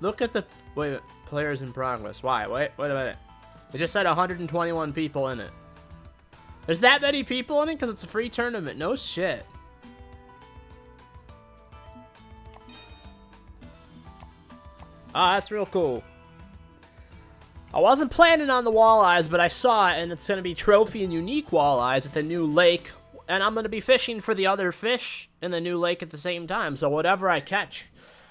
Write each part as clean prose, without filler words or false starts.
Look at the... Wait, players in progress. Why? Wait a minute. It just said 121 people in it. There's that many people in it because it's a free tournament. No shit. Oh, that's real cool. I wasn't planning on the walleyes, but I saw it, and it's going to be trophy and unique walleyes at the new lake. And I'm going to be fishing for the other fish in the new lake at the same time. So whatever I catch,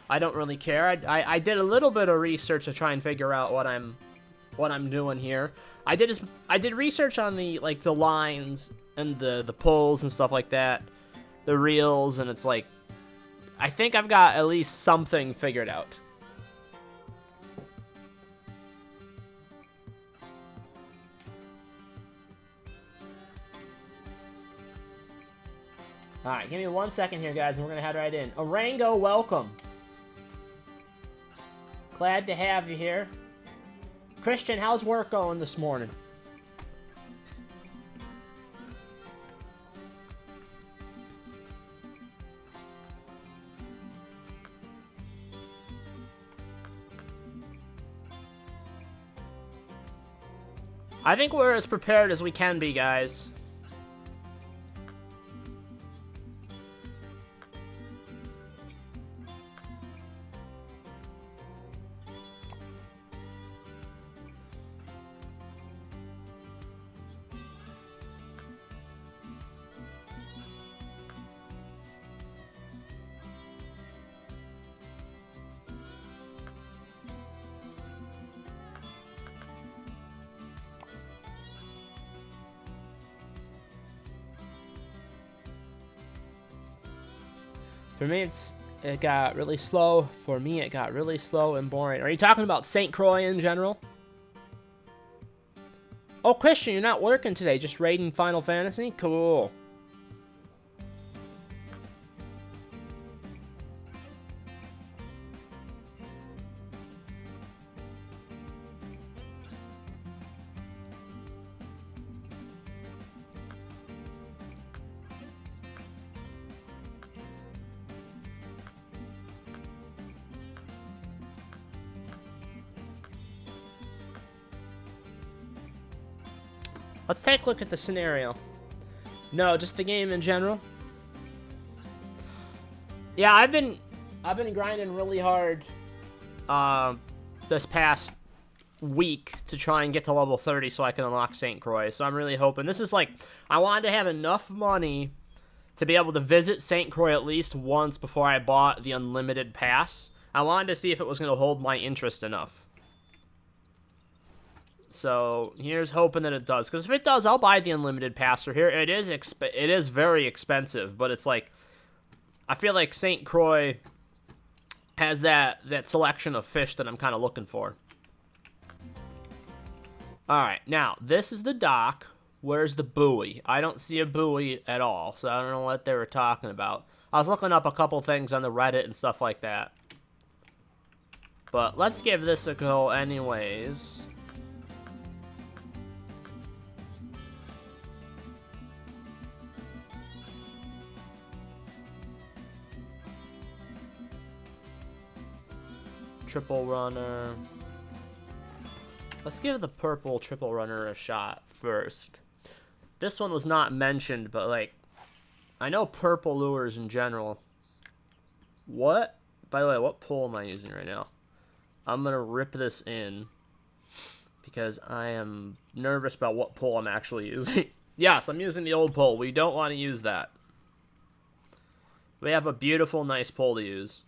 I don't really care. I did a little bit of research to try and figure out what I'm doing here. I did research on the lines and the pulls and stuff like that, the reels, and it's like I think I've got at least something figured out. All right, give me 1 second here, guys, and we're gonna head right in. Arango, welcome. Glad to have you here. Christian, how's work going this morning? I think we're as prepared as we can be, guys. For me, it got really slow. For me, it got really slow and boring. Are you talking about St. Croix in general? Oh, Christian, you're not working today, just raiding Final Fantasy? Cool. Let's take a look at the scenario. No, just the game in general. Yeah, I've been grinding really hard this past week to try and get to level 30 so I can unlock St. Croix. So I'm really hoping. This is like, I wanted to have enough money to be able to visit St. Croix at least once before I bought the unlimited pass. I wanted to see if it was going to hold my interest enough. So here's hoping that it does, because if it does, I'll buy the unlimited pass. Or here it is very expensive, but it's like I feel like St. Croix has that selection of fish that I'm kind of looking for. All right, now this is the dock. Where's the buoy? I don't see a buoy at all, so I don't know what they were talking about. I was looking up a couple things on the Reddit and stuff like that, but let's give this a go anyways. Triple runner. Let's give the purple triple runner a shot first. This one was not mentioned, but like, I know purple lures in general. What? By the way, what pole am I using right now? I'm gonna rip this in because I am nervous about what pole I'm actually using. Yes, I'm using the old pole. We don't want to use that. We have a beautiful, nice pole to use.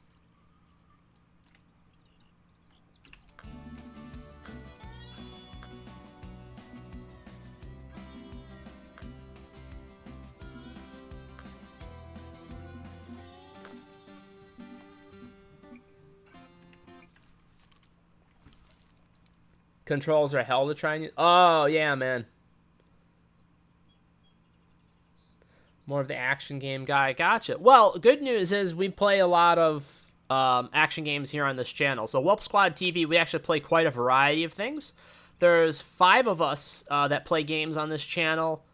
Controls are hell to try and use. Oh, yeah, man. More of the action game guy. Gotcha. Well, good news is we play a lot of action games here on this channel. So Welp Squad TV, we actually play quite a variety of things. There's 5 of us that play games on this channel.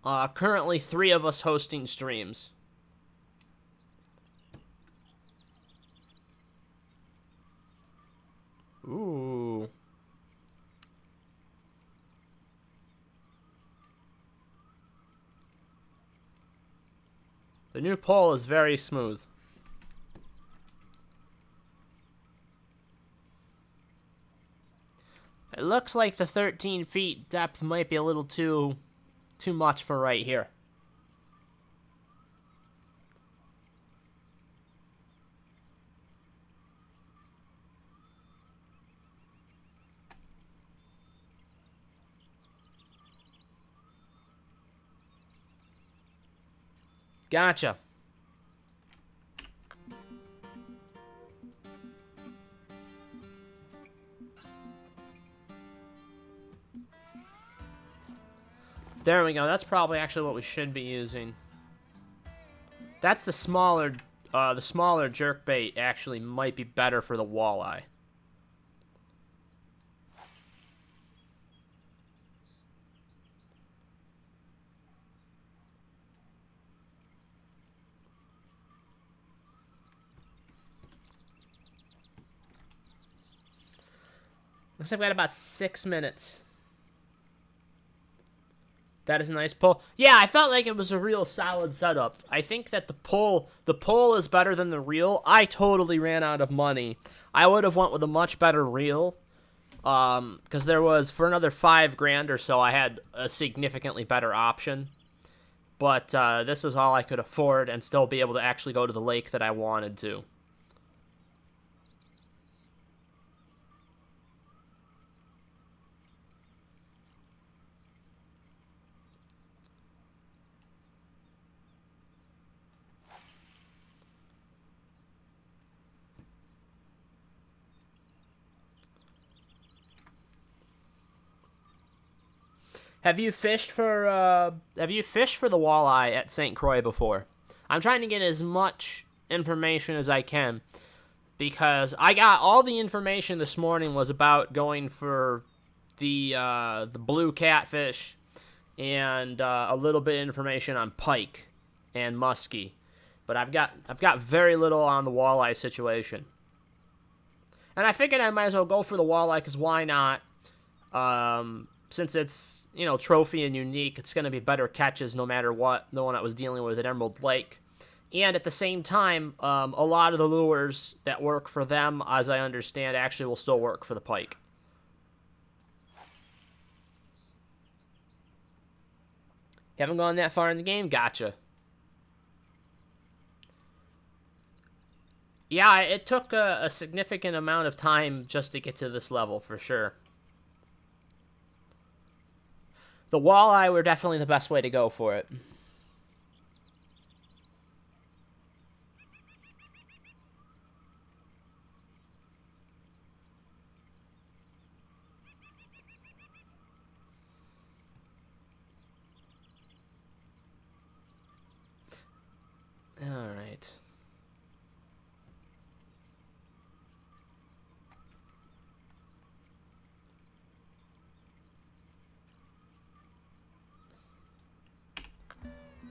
Currently 3 of us hosting streams. The new pole is very smooth. It looks like the 13 feet depth might be a little too much for right here. Gotcha. There we go. That's probably actually what we should be using. That's the smaller jerkbait actually might be better for the walleye. Looks like I've got about 6 minutes. That is a nice pull. Yeah, I felt like it was a real solid setup. I think that the pull is better than the reel. I totally ran out of money. I would have went with a much better reel. Because there was, for another $5,000 or so, I had a significantly better option. But this is all I could afford and still be able to actually go to the lake that I wanted to. Have you fished for the walleye at St. Croix before? I'm trying to get as much information as I can because I got all the information this morning was about going for the blue catfish and a little bit of information on pike and muskie, but I've got very little on the walleye situation. And I figured I might as well go for the walleye because why not? Since it's, trophy and unique, it's going to be better catches no matter what, the one I was dealing with at Emerald Lake. And at the same time, a lot of the lures that work for them, as I understand, actually will still work for the pike. Haven't gone that far in the game? Gotcha. Yeah, it took a significant amount of time just to get to this level, for sure. The walleye were definitely the best way to go for it. All right.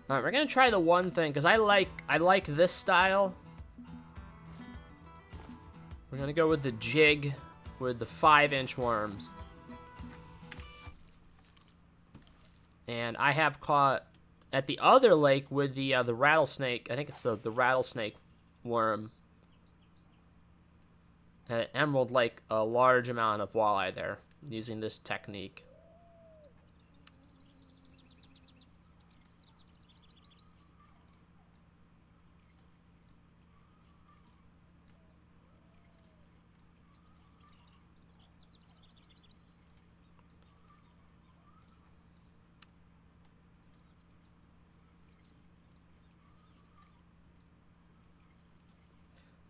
All right, we're gonna try the one thing because I like this style. We're gonna go with the jig with the 5-inch worms, and I have caught at the other lake with the rattlesnake. I think it's the rattlesnake worm. At Emerald Lake, a large amount of walleye there using this technique.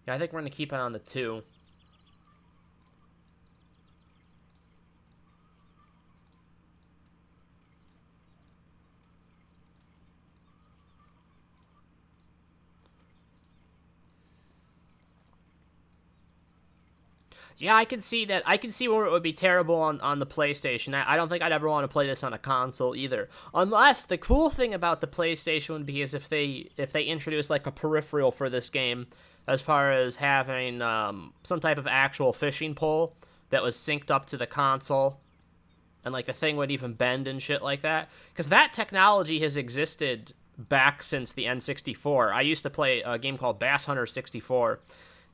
Yeah, I think we're going to keep it on the 2. Yeah, I can see that. I can see where it would be terrible on the PlayStation. I don't think I'd ever want to play this on a console either. Unless the cool thing about the PlayStation would be is if they introduce like a peripheral for this game, as far as having some type of actual fishing pole that was synced up to the console, and like the thing would even bend and shit like that. Because that technology has existed back since the N64. I used to play a game called Bass Hunter 64,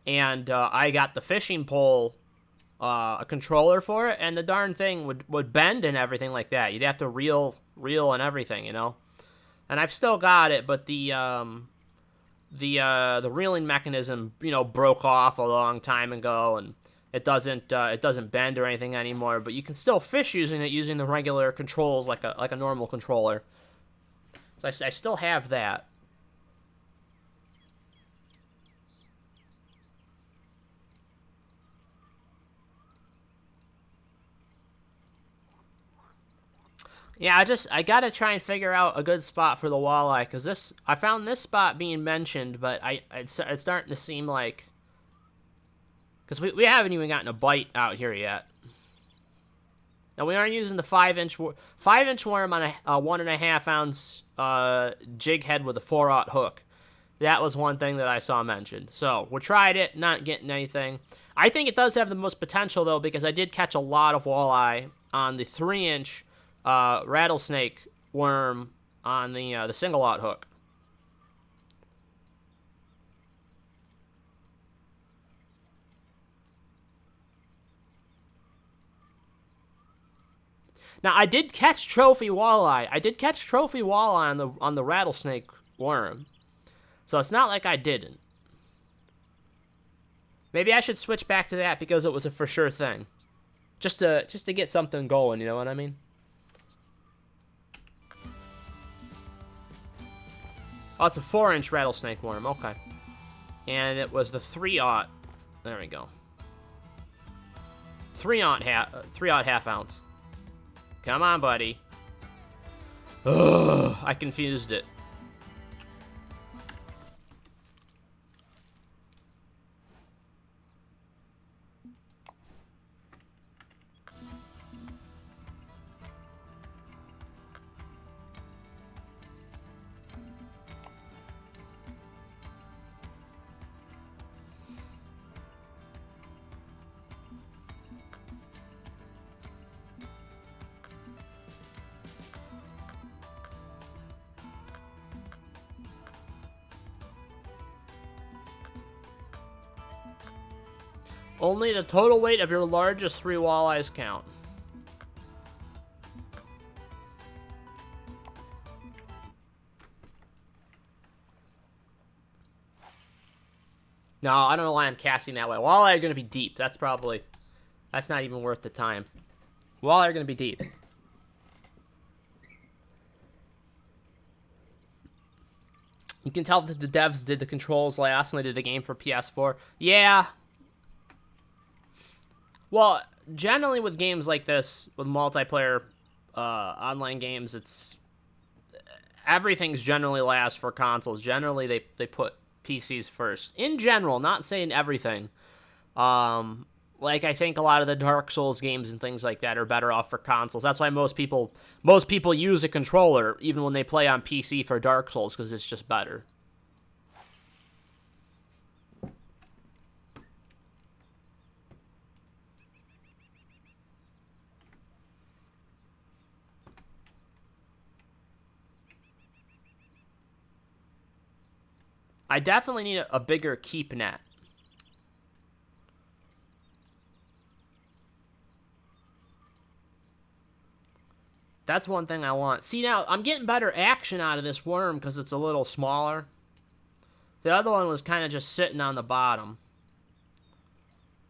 and I got the fishing pole, a controller for it, and the darn thing would bend and everything like that. You'd have to reel and everything, you know. And I've still got it, but the reeling mechanism, you know, broke off a long time ago, and it doesn't bend or anything anymore. But you can still fish using it, using the regular controls like a normal controller. So I still have that. Yeah, I gotta try and figure out a good spot for the walleye, because I found this spot being mentioned, but it's starting to seem like, because we haven't even gotten a bite out here yet. And we aren't using the 5-inch worm on a 1.5 ounce jig head with a 4/0 hook. That was one thing that I saw mentioned. So we tried it, not getting anything. I think it does have the most potential though, because I did catch a lot of walleye on the 3-inch rattlesnake worm on the single-aught hook. Now I did catch trophy walleye. On the rattlesnake worm, so it's not like I didn't. Maybe I should switch back to that because it was a for sure thing, just to get something going. You know what I mean? Oh, it's a 4-inch rattlesnake worm. Okay. And it was the 3/0. There we go. 3/0 half ounce. Come on, buddy. Ugh, I confused it. Only the total weight of your largest 3 walleyes count. No, I don't know why I'm casting that way. Walleye are going to be deep. That's not even worth the time. Walleye are going to be deep. You can tell that the devs did the controls last when they did the game for PS4. Yeah. Well, generally with games like this, with multiplayer online games, everything's generally last for consoles. Generally, they put PCs first. In general, not saying everything. Like I think a lot of the Dark Souls games and things like that are better off for consoles. That's why most people use a controller even when they play on PC for Dark Souls, because it's just better. I definitely need a bigger keep net. That's one thing I want. See, now, I'm getting better action out of this worm because it's a little smaller. The other one was kind of just sitting on the bottom.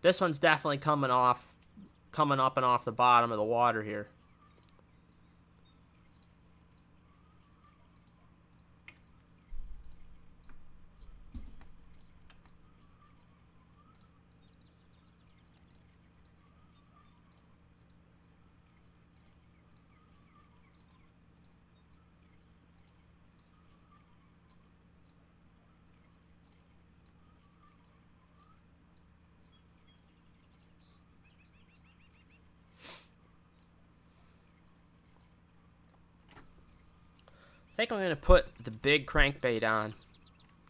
This one's definitely coming up and off the bottom of the water here. I think I'm gonna put the big crankbait on,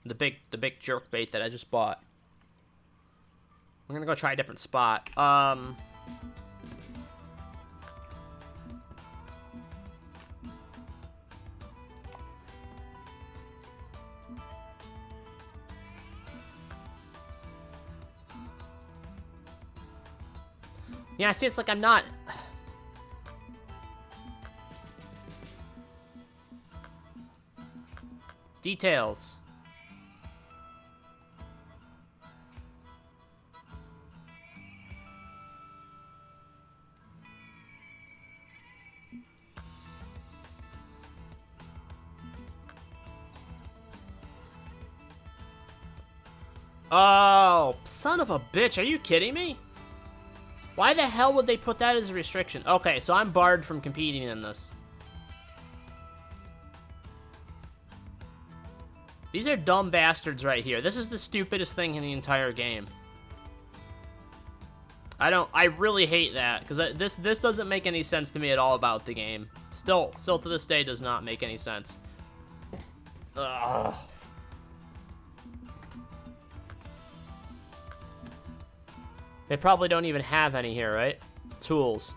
the big jerkbait that I just bought. We're gonna go try a different spot. Yeah, see, it's like I'm not... Details. Oh, son of a bitch. Are you kidding me? Why the hell would they put that as a restriction? Okay, so I'm barred from competing in this. These are dumb bastards right here. This is the stupidest thing in the entire game. I really hate that, because this doesn't make any sense to me at all about the game. Still to this day does not make any sense. Ugh. They probably don't even have any here, right? Tools.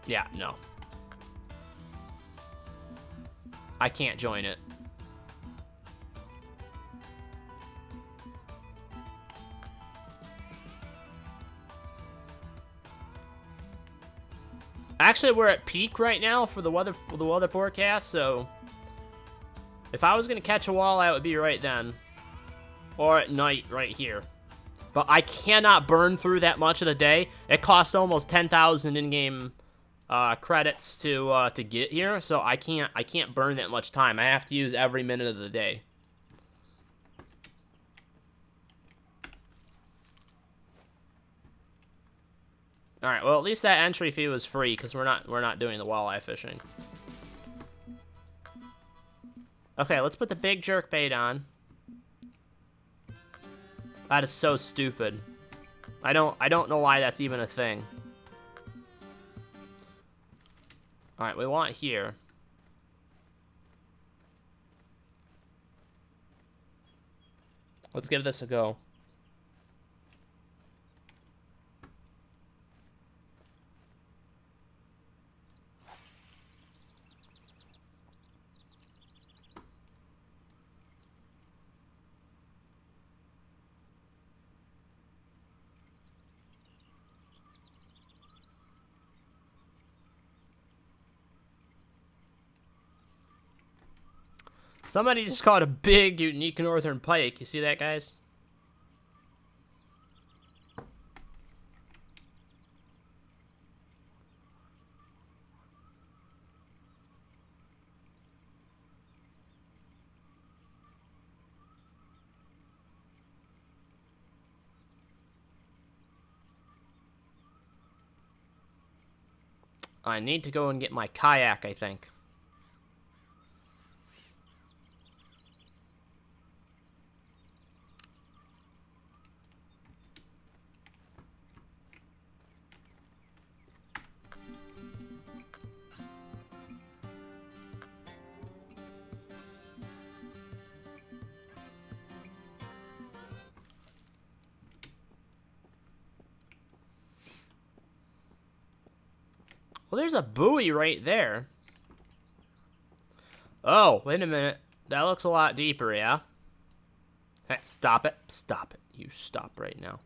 Yeah, no. I can't join it. Actually, we're at peak right now for the weather forecast, so if I was gonna catch a walleye, it would be right then, or at night right here. But I cannot burn through that much of the day. It cost almost 10,000 in-game credits to get here, so I can't burn that much time. I have to use every minute of the day. All right, well, at least that entry fee was free because we're not doing the walleye fishing. Okay, let's put the big jerkbait on. That is so stupid. I don't know why that's even a thing. All right, we want here. Let's give this a go. Somebody just caught a big, unique northern pike. You see that, guys? I need to go and get my kayak, I think. Well, there's a buoy right there. Oh, wait a minute. That looks a lot deeper, yeah? Hey, stop it. Stop it. You stop right now.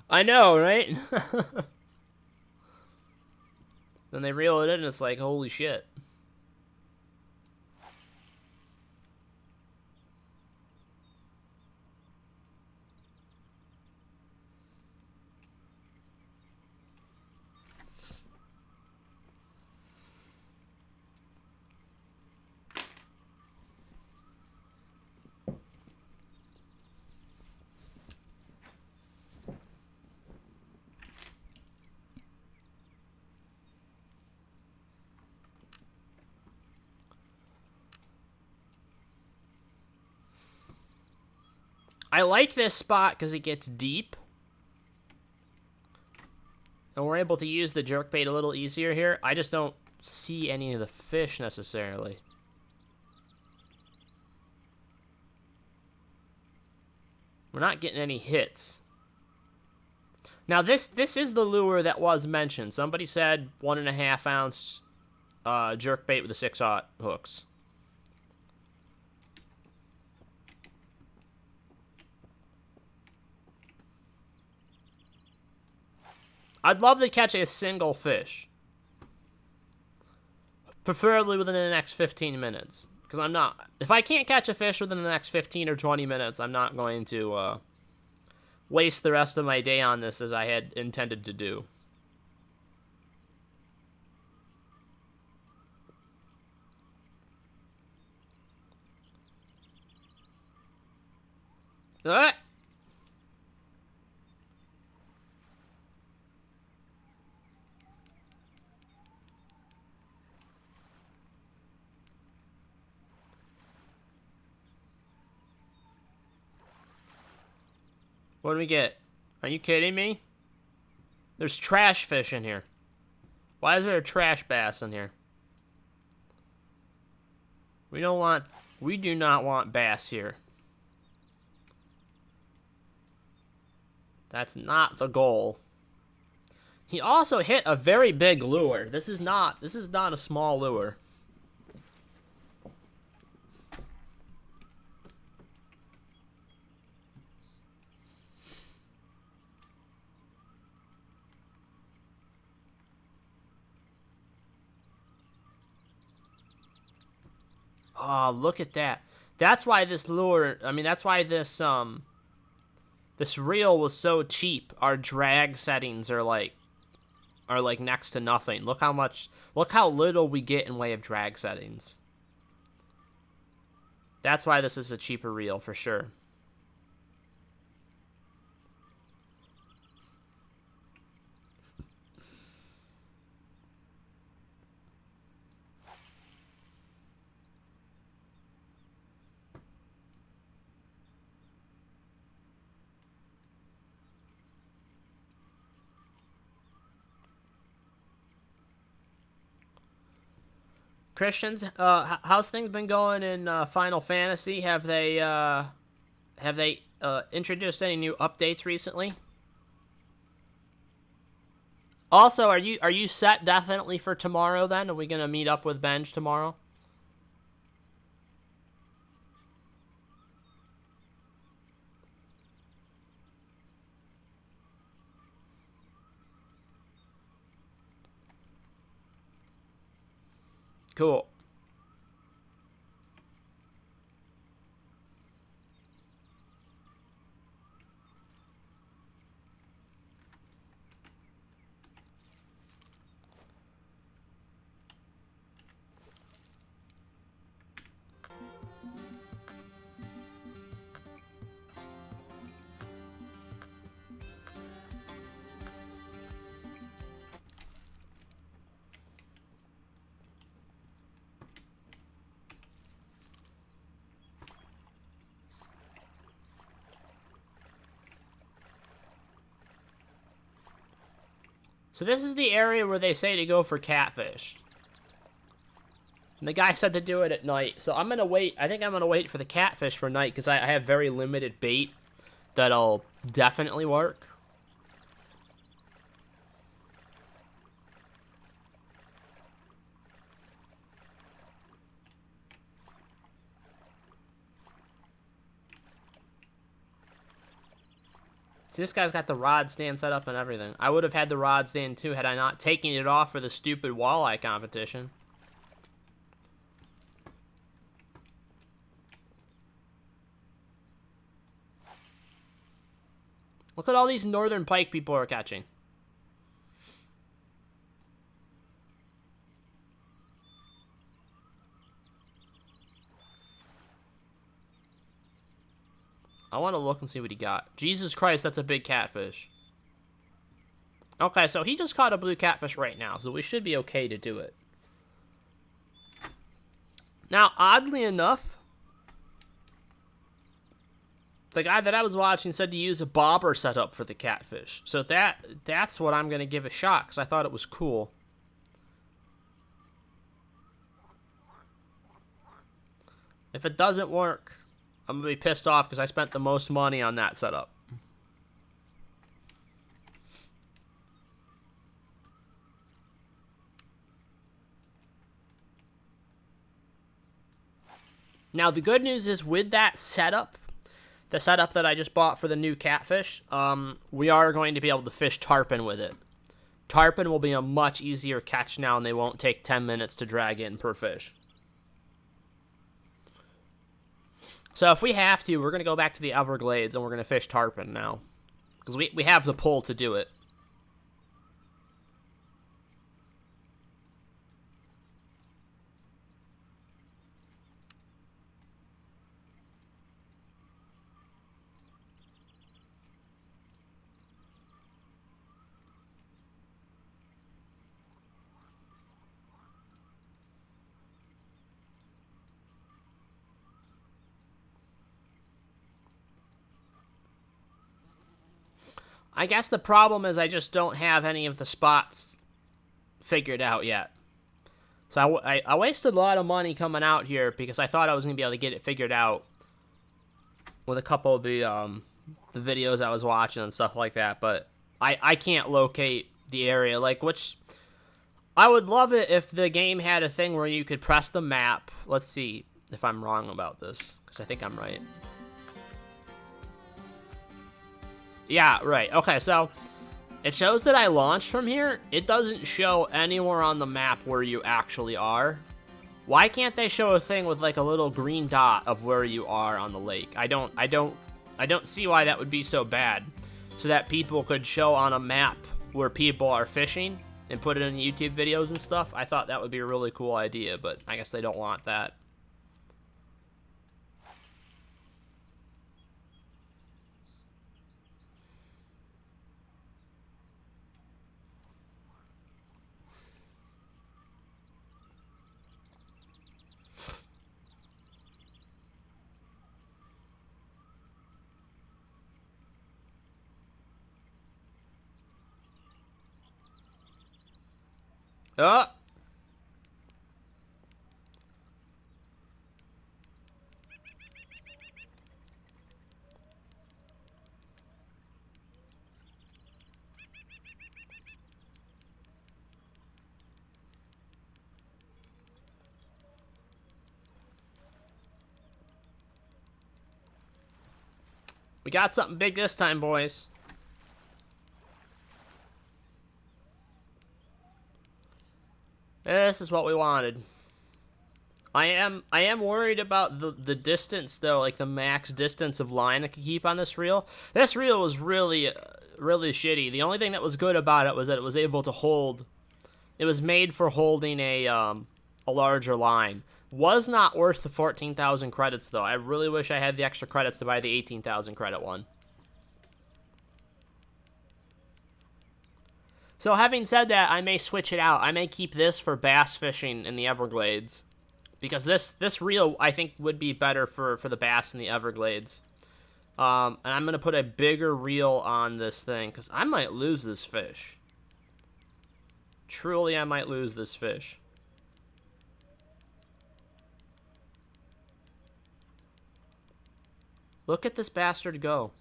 I know, right? Then they reel it in and it's like, holy shit. I like this spot because it gets deep. And we're able to use the jerkbait a little easier here. I just don't see any of the fish necessarily. We're not getting any hits. Now this is the lure that was mentioned. Somebody said 1.5 ounce jerkbait with the 6/0 hooks. I'd love to catch a single fish. Preferably within the next 15 minutes. Because I'm not... If I can't catch a fish within the next 15 or 20 minutes, I'm not going to waste the rest of my day on this as I had intended to do. Alright. What do we get? Are you kidding me? There's trash fish in here. Why is there a trash bass in here? We do not want bass here. That's not the goal. He also hit a very big lure. This is not a small lure. Oh, look at that. That's why this lure, I mean, that's why this reel was so cheap. Our drag settings are like next to nothing. Look how little we get in way of drag settings. That's why this is a cheaper reel for sure. Christians, how's things been going in Final Fantasy? Have they introduced any new updates recently? Also, are you set definitely for tomorrow then? Are we gonna meet up with Benj tomorrow? Cool. So this is the area where they say to go for catfish. And the guy said to do it at night. So I'm going to wait. I think I'm going to wait for the catfish for night because I have very limited bait that'll definitely work. See, this guy's got the rod stand set up and everything. I would have had the rod stand too had I not taken it off for the stupid walleye competition. Look at all these northern pike people are catching. I want to look and see what he got. Jesus Christ, that's a big catfish. Okay, so he just caught a blue catfish right now, so we should be okay to do it. Now, oddly enough, the guy that I was watching said to use a bobber setup for the catfish. So that's what I'm going to give a shot, because I thought it was cool. If it doesn't work, I'm going to be pissed off because I spent the most money on that setup. Now, the good news is with that setup, the setup that I just bought for the new catfish, we are going to be able to fish tarpon with it. Tarpon will be a much easier catch now, and they won't take 10 minutes to drag in per fish. So if we have to, we're going to go back to the Everglades, and we're going to fish tarpon now. Because we have the pull to do it. I guess the problem is I just don't have any of the spots figured out yet. So I wasted a lot of money coming out here because I thought I was going to be able to get it figured out with a couple of the videos I was watching and stuff like that. But I can't locate the area. Which I would love it if the game had a thing where you could press the map. Let's see if I'm wrong about this, because I think I'm right. Yeah, right. Okay, so it shows that I launched from here. It doesn't show anywhere on the map where you actually are. Why can't they show a thing with like a little green dot of where you are on the lake? I don't see why that would be so bad. So that people could show on a map where people are fishing and put it in YouTube videos and stuff. I thought that would be a really cool idea, but I guess they don't want that. Oh! We got something big this time, boys. This is what we wanted. I am worried about the distance though, like the max distance of line I could keep on this reel. This reel was really shitty. The only thing that was good about it was that it was able to hold. It was made for holding a larger line. Was not worth the 14,000 credits though. I really wish I had the extra credits to buy the 18,000 credit one. So having said that, I may switch it out. I may keep this for bass fishing in the Everglades. Because this reel, I think, would be better for the bass in the Everglades. And I'm going to put a bigger reel on this thing, because I might lose this fish. Truly, I might lose this fish. Look at this bastard go.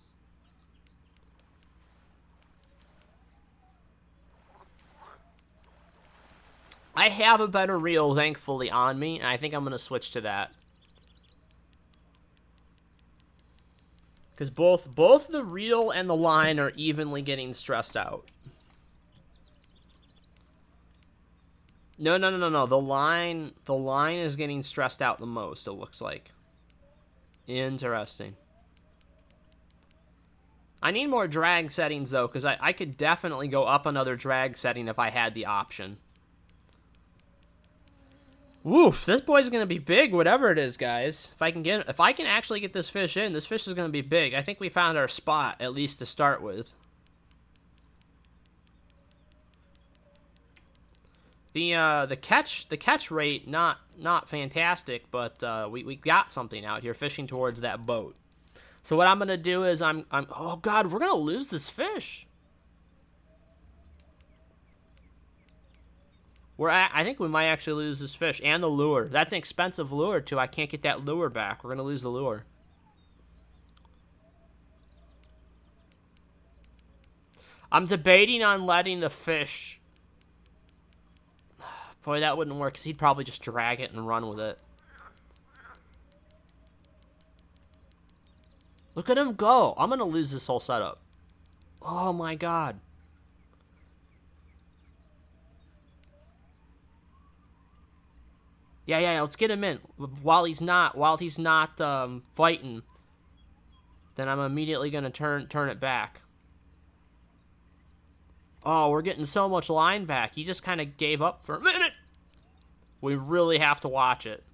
I have a better reel, thankfully, on me, and I think I'm going to switch to that. Because both the reel and the line are evenly getting stressed out. No. The line is getting stressed out the most, it looks like. Interesting. I need more drag settings, though, because I could definitely go up another drag setting if I had the option. Woof, this boy's gonna be big, whatever it is, guys. If I can actually get this fish in, this fish is gonna be big. I think we found our spot, at least to start with. The catch rate not fantastic, but we got something out here fishing towards that boat. So what I'm gonna do is oh God, we're gonna lose this fish. I think we might actually lose this fish and the lure. That's an expensive lure too. I can't get that lure back. We're gonna lose the lure. I'm debating on letting the fish. Boy, that wouldn't work because he'd probably just drag it and run with it. Look at him go. I'm gonna lose this whole setup. Oh my God. Yeah, let's get him in. While he's not fighting, then I'm immediately gonna turn it back. Oh, we're getting so much line back. He just kind of gave up for a minute. We really have to watch it.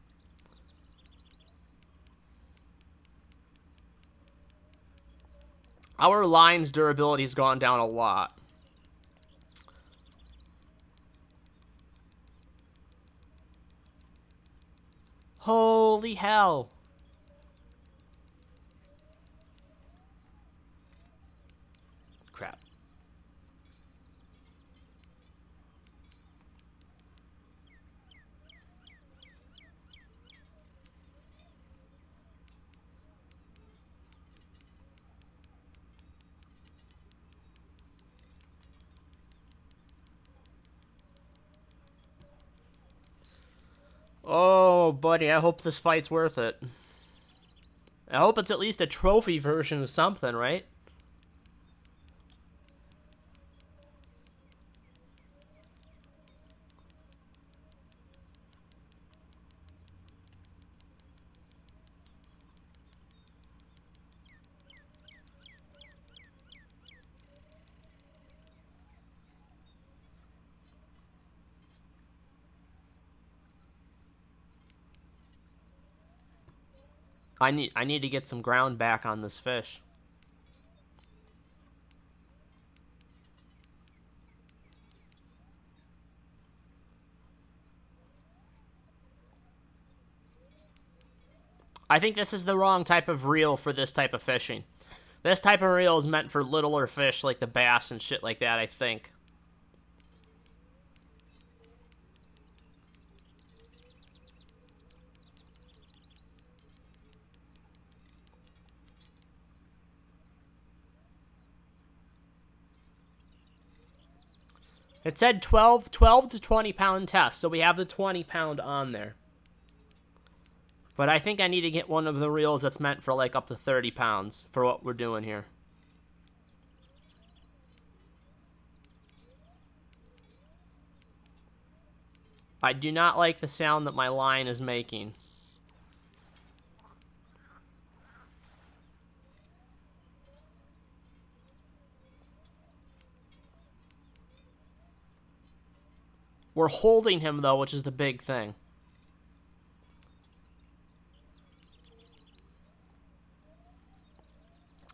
Our line's durability has gone down a lot. Holy hell. Crap. Oh, buddy, I hope this fight's worth it. I hope it's at least a trophy version of something, right? I need to get some ground back on this fish. I think this is the wrong type of reel for this type of fishing. This type of reel is meant for littler fish like the bass and shit like that, I think. It said 12 to 20 pound test, so we have the 20 pound on there. But I think I need to get one of the reels that's meant for like up to 30 pounds for what we're doing here. I do not like the sound that my line is making. We're holding him, though, which is the big thing.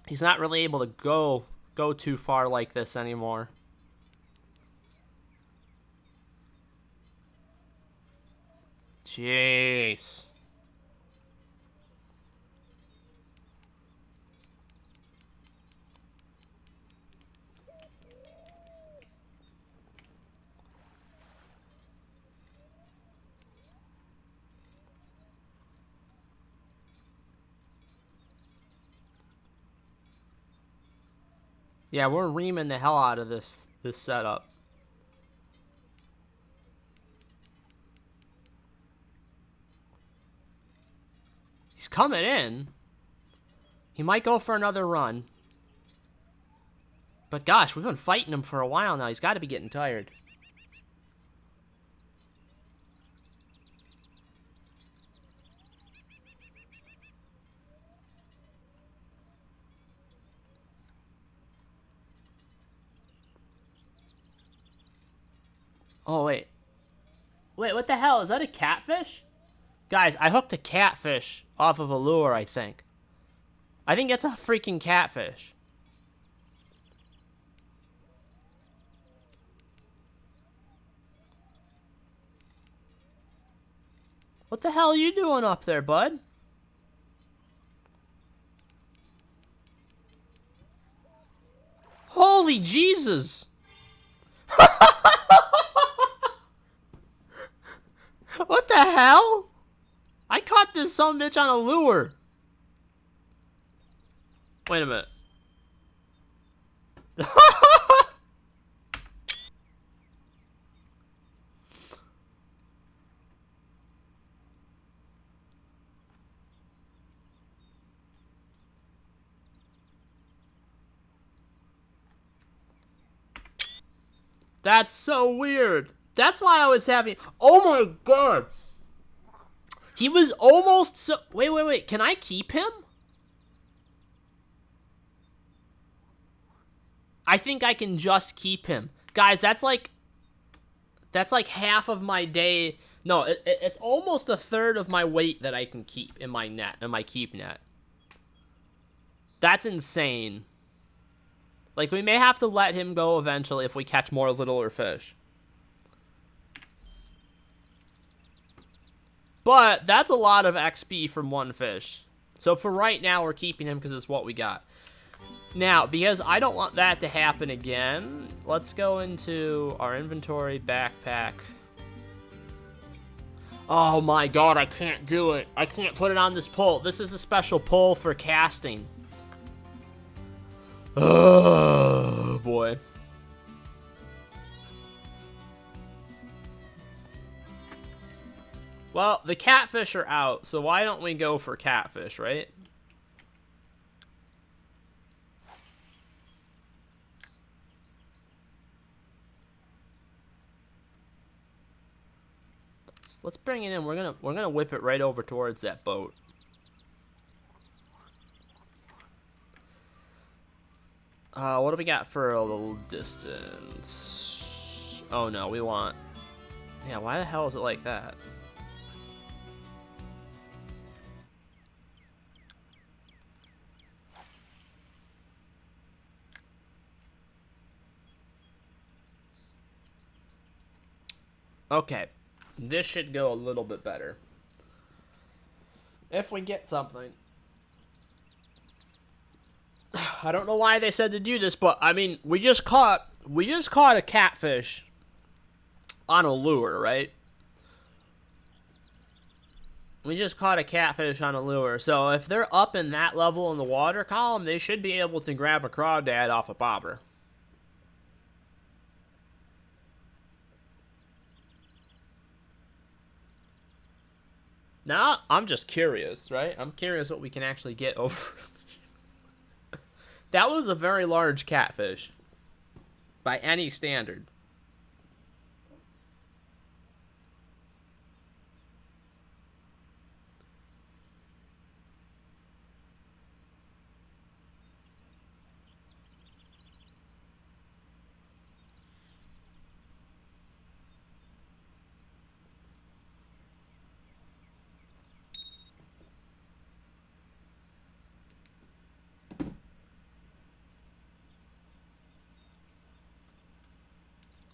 He's not really able to go too far like this anymore. Jeez. Yeah, we're reaming the hell out of this setup. He's coming in. He might go for another run. But gosh, we've been fighting him for a while now. He's got to be getting tired. Oh, wait. Wait, what the hell? Is that a catfish? Guys, I hooked a catfish off of a lure, I think. I think that's a freaking catfish. What the hell are you doing up there, bud? Holy Jesus! What the hell? I caught this sumbitch on a lure. Wait a minute. That's so weird. That's why I was having... Oh my god. He was almost so... Wait. Can I keep him? I think I can just keep him. Guys, that's like half of my day. No, it's almost a third of my weight that I can keep in my net, in my keep net. That's insane. Like, we may have to let him go eventually if we catch more littler fish. But that's a lot of XP from one fish. So for right now, we're keeping him because it's what we got. Now, because I don't want that to happen again, let's go into our inventory, backpack. Oh my god, I can't do it. I can't put it on this pole. This is a special pole for casting. Oh, boy. Well, the catfish are out, so why don't we go for catfish, right? Let's bring it in. We're gonna whip it right over towards that boat. What do we got for a little distance? Oh no, we want... Yeah, why the hell is it like that? Okay, this should go a little bit better. If we get something. I don't know why they said to do this, but I mean, we just caught a catfish on a lure, right? We just caught a catfish on a lure, so if they're up in that level in the water column, they should be able to grab a crawdad off a bobber. Now, I'm just curious, right? I'm curious what we can actually get over. That was a very large catfish. By any standard.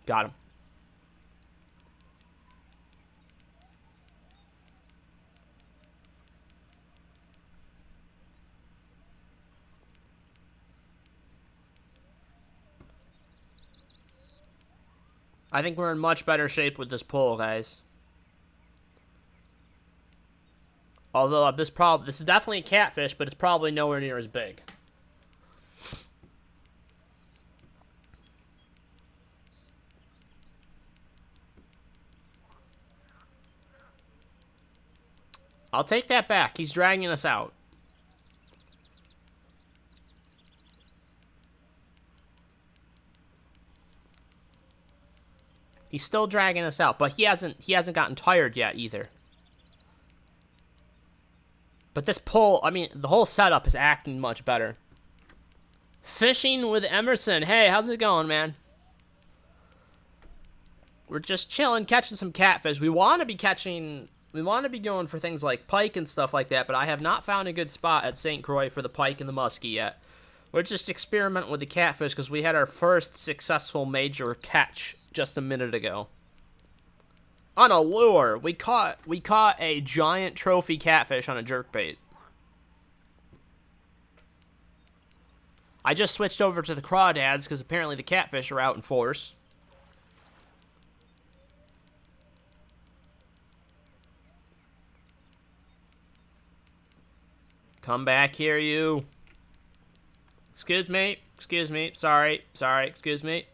Got him. I think we're in much better shape with this pole, guys. Although this is definitely a catfish, but it's probably nowhere near as big. I'll take that back. He's dragging us out. He's still dragging us out, but he hasn't gotten tired yet either. But this pole, I mean, the whole setup is acting much better. Fishing with Emerson. Hey, how's it going, man? We're just chilling, catching some catfish. We want to be going for things like pike and stuff like that, but I have not found a good spot at St. Croix for the pike and the muskie yet. We're just experimenting with the catfish because we had our first successful major catch just a minute ago. On a lure, we caught a giant trophy catfish on a jerkbait. I just switched over to the crawdads because apparently the catfish are out in force. Come back here, you. Excuse me. Excuse me. Sorry. Sorry. Excuse me.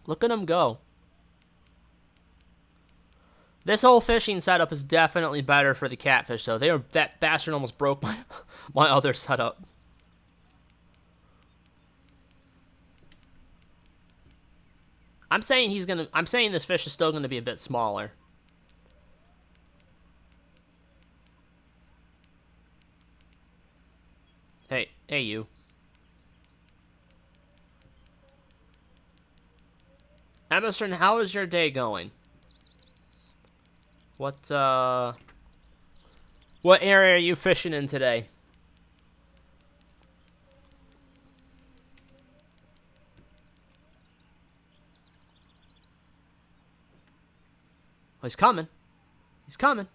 Look at them go. This whole fishing setup is definitely better for the catfish, though. That bastard almost broke my other setup. I'm saying this fish is still gonna be a bit smaller. Hey, you. Emerson, how is your day going? What area are you fishing in today? Oh, he's coming. He's coming.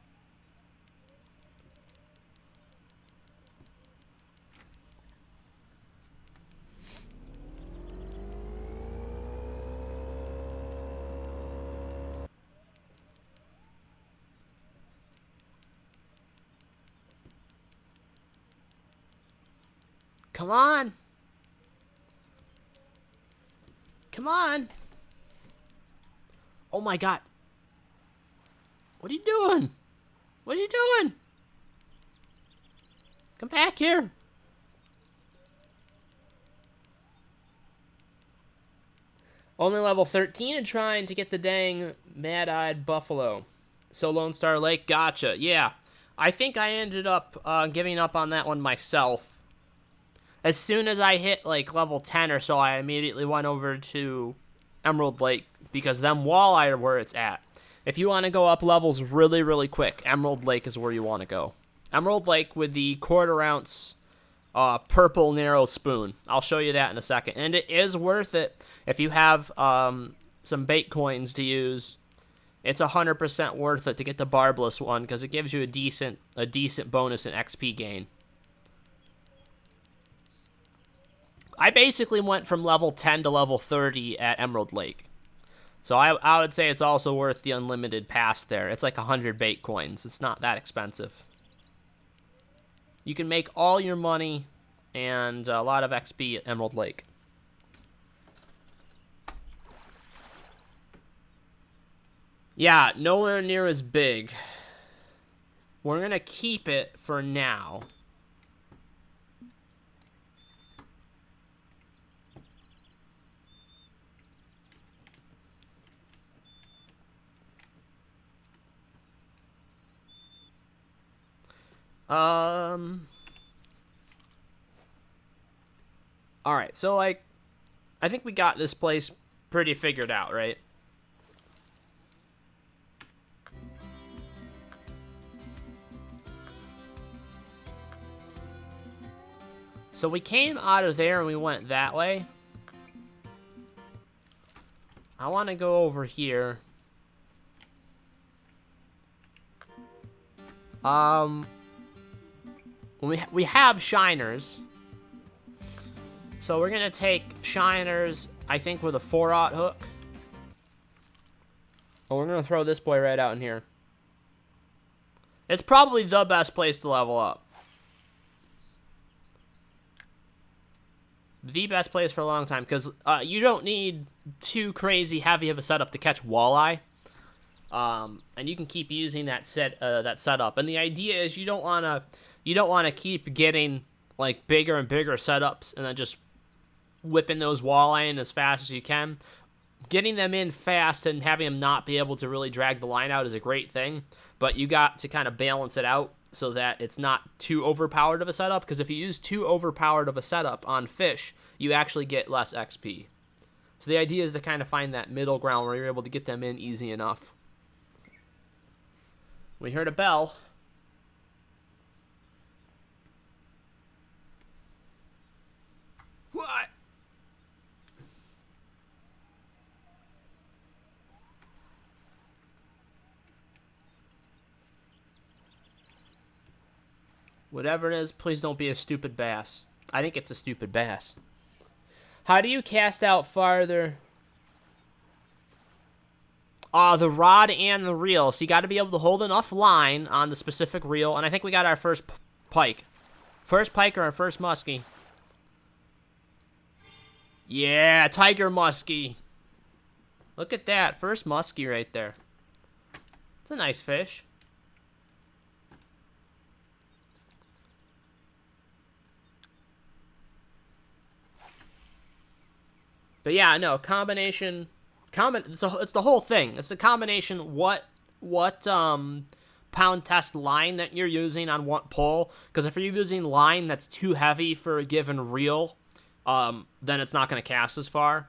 Come on. Come on. Oh my god. What are you doing? What are you doing? Come back here. Only level 13 and trying to get the dang mad-eyed buffalo. So Lone Star Lake, gotcha. Yeah. I think I ended up giving up on that one myself. As soon as I hit, like, level 10 or so, I immediately went over to Emerald Lake, because them walleye are where it's at. If you want to go up levels really, really quick, Emerald Lake is where you want to go. Emerald Lake with the quarter-ounce purple narrow spoon. I'll show you that in a second. And it is worth it if you have some bait coins to use. It's 100% worth it to get the barbless one, because it gives you a decent bonus in XP gain. I basically went from level 10 to level 30 at Emerald Lake. So I would say it's also worth the unlimited pass there. It's like 100 bait coins. It's not that expensive. You can make all your money and a lot of XP at Emerald Lake. Yeah, nowhere near as big. We're going to keep it for now. Alright, so, like, I think we got this place pretty figured out, right? So we came out of there and we went that way. I want to go over here. We have shiners. So we're going to take shiners, I think, with a 4-aught hook. Oh, we're going to throw this boy right out in here. It's probably the best place to level up. The best place for a long time, because you don't need too crazy heavy of a setup to catch walleye. And you can keep using that setup. And the idea is you don't want to keep getting like bigger and bigger setups and then just whipping those walleye in as fast as you can. Getting them in fast and having them not be able to really drag the line out is a great thing, but you got to kind of balance it out so that it's not too overpowered of a setup, because if you use too overpowered of a setup on fish, you actually get less XP. So the idea is to kind of find that middle ground where you're able to get them in easy enough. We heard a bell. What? Whatever it is, please don't be a stupid bass. I think it's a stupid bass. How do you cast out farther? The rod and the reel. So you got to be able to hold enough line on the specific reel. And I think we got our first pike. First pike or our first muskie. Yeah, tiger muskie. Look at that. First muskie right there. It's a nice fish. But yeah, no, combination... It's the whole thing. It's the combination what pound test line that you're using on what pole. Because if you're using line that's too heavy for a given reel, then it's not going to cast as far.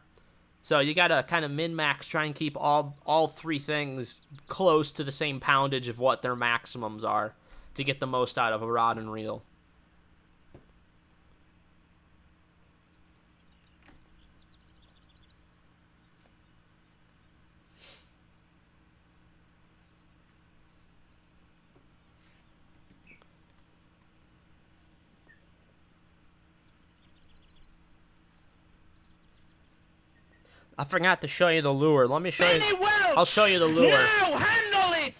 So you got to kind of min-max, try and keep all three things close to the same poundage of what their maximums are to get the most out of a rod and reel. I forgot to show you the lure. Let me show you. I'll show you the lure. Now handle it!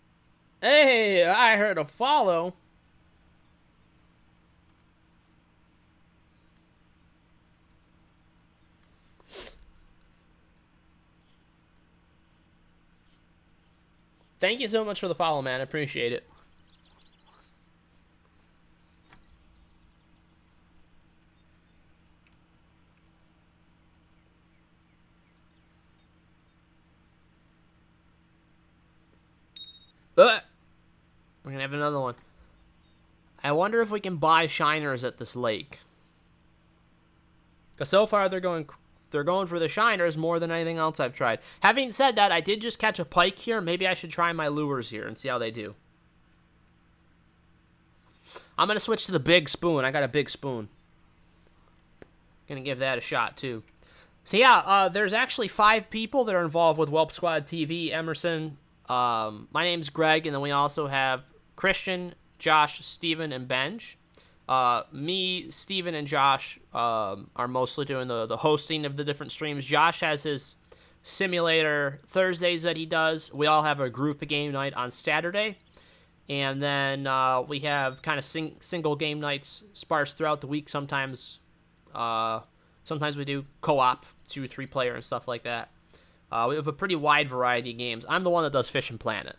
Hey, I heard a follow. Thank you so much for the follow, man. I appreciate it. We're gonna have another one. I wonder if we can buy shiners at this lake. Cause so far they're going for the shiners more than anything else I've tried. Having said that, I did just catch a pike here. Maybe I should try my lures here and see how they do. I'm gonna switch to the big spoon. I got a big spoon. Gonna give that a shot too. So yeah, there's actually 5 people that are involved with Welp Squad TV. Emerson. My name's Greg, and then we also have Christian, Josh, Steven, and Benj. Me, Steven, and Josh are mostly doing the hosting of the different streams. Josh has his simulator Thursdays that he does. We all have a group game night on Saturday. And then we have kind of single game nights sparse throughout the week. Sometimes we do co-op, 2-3 player and stuff like that. We have a pretty wide variety of games. I'm the one that does Fishing Planet.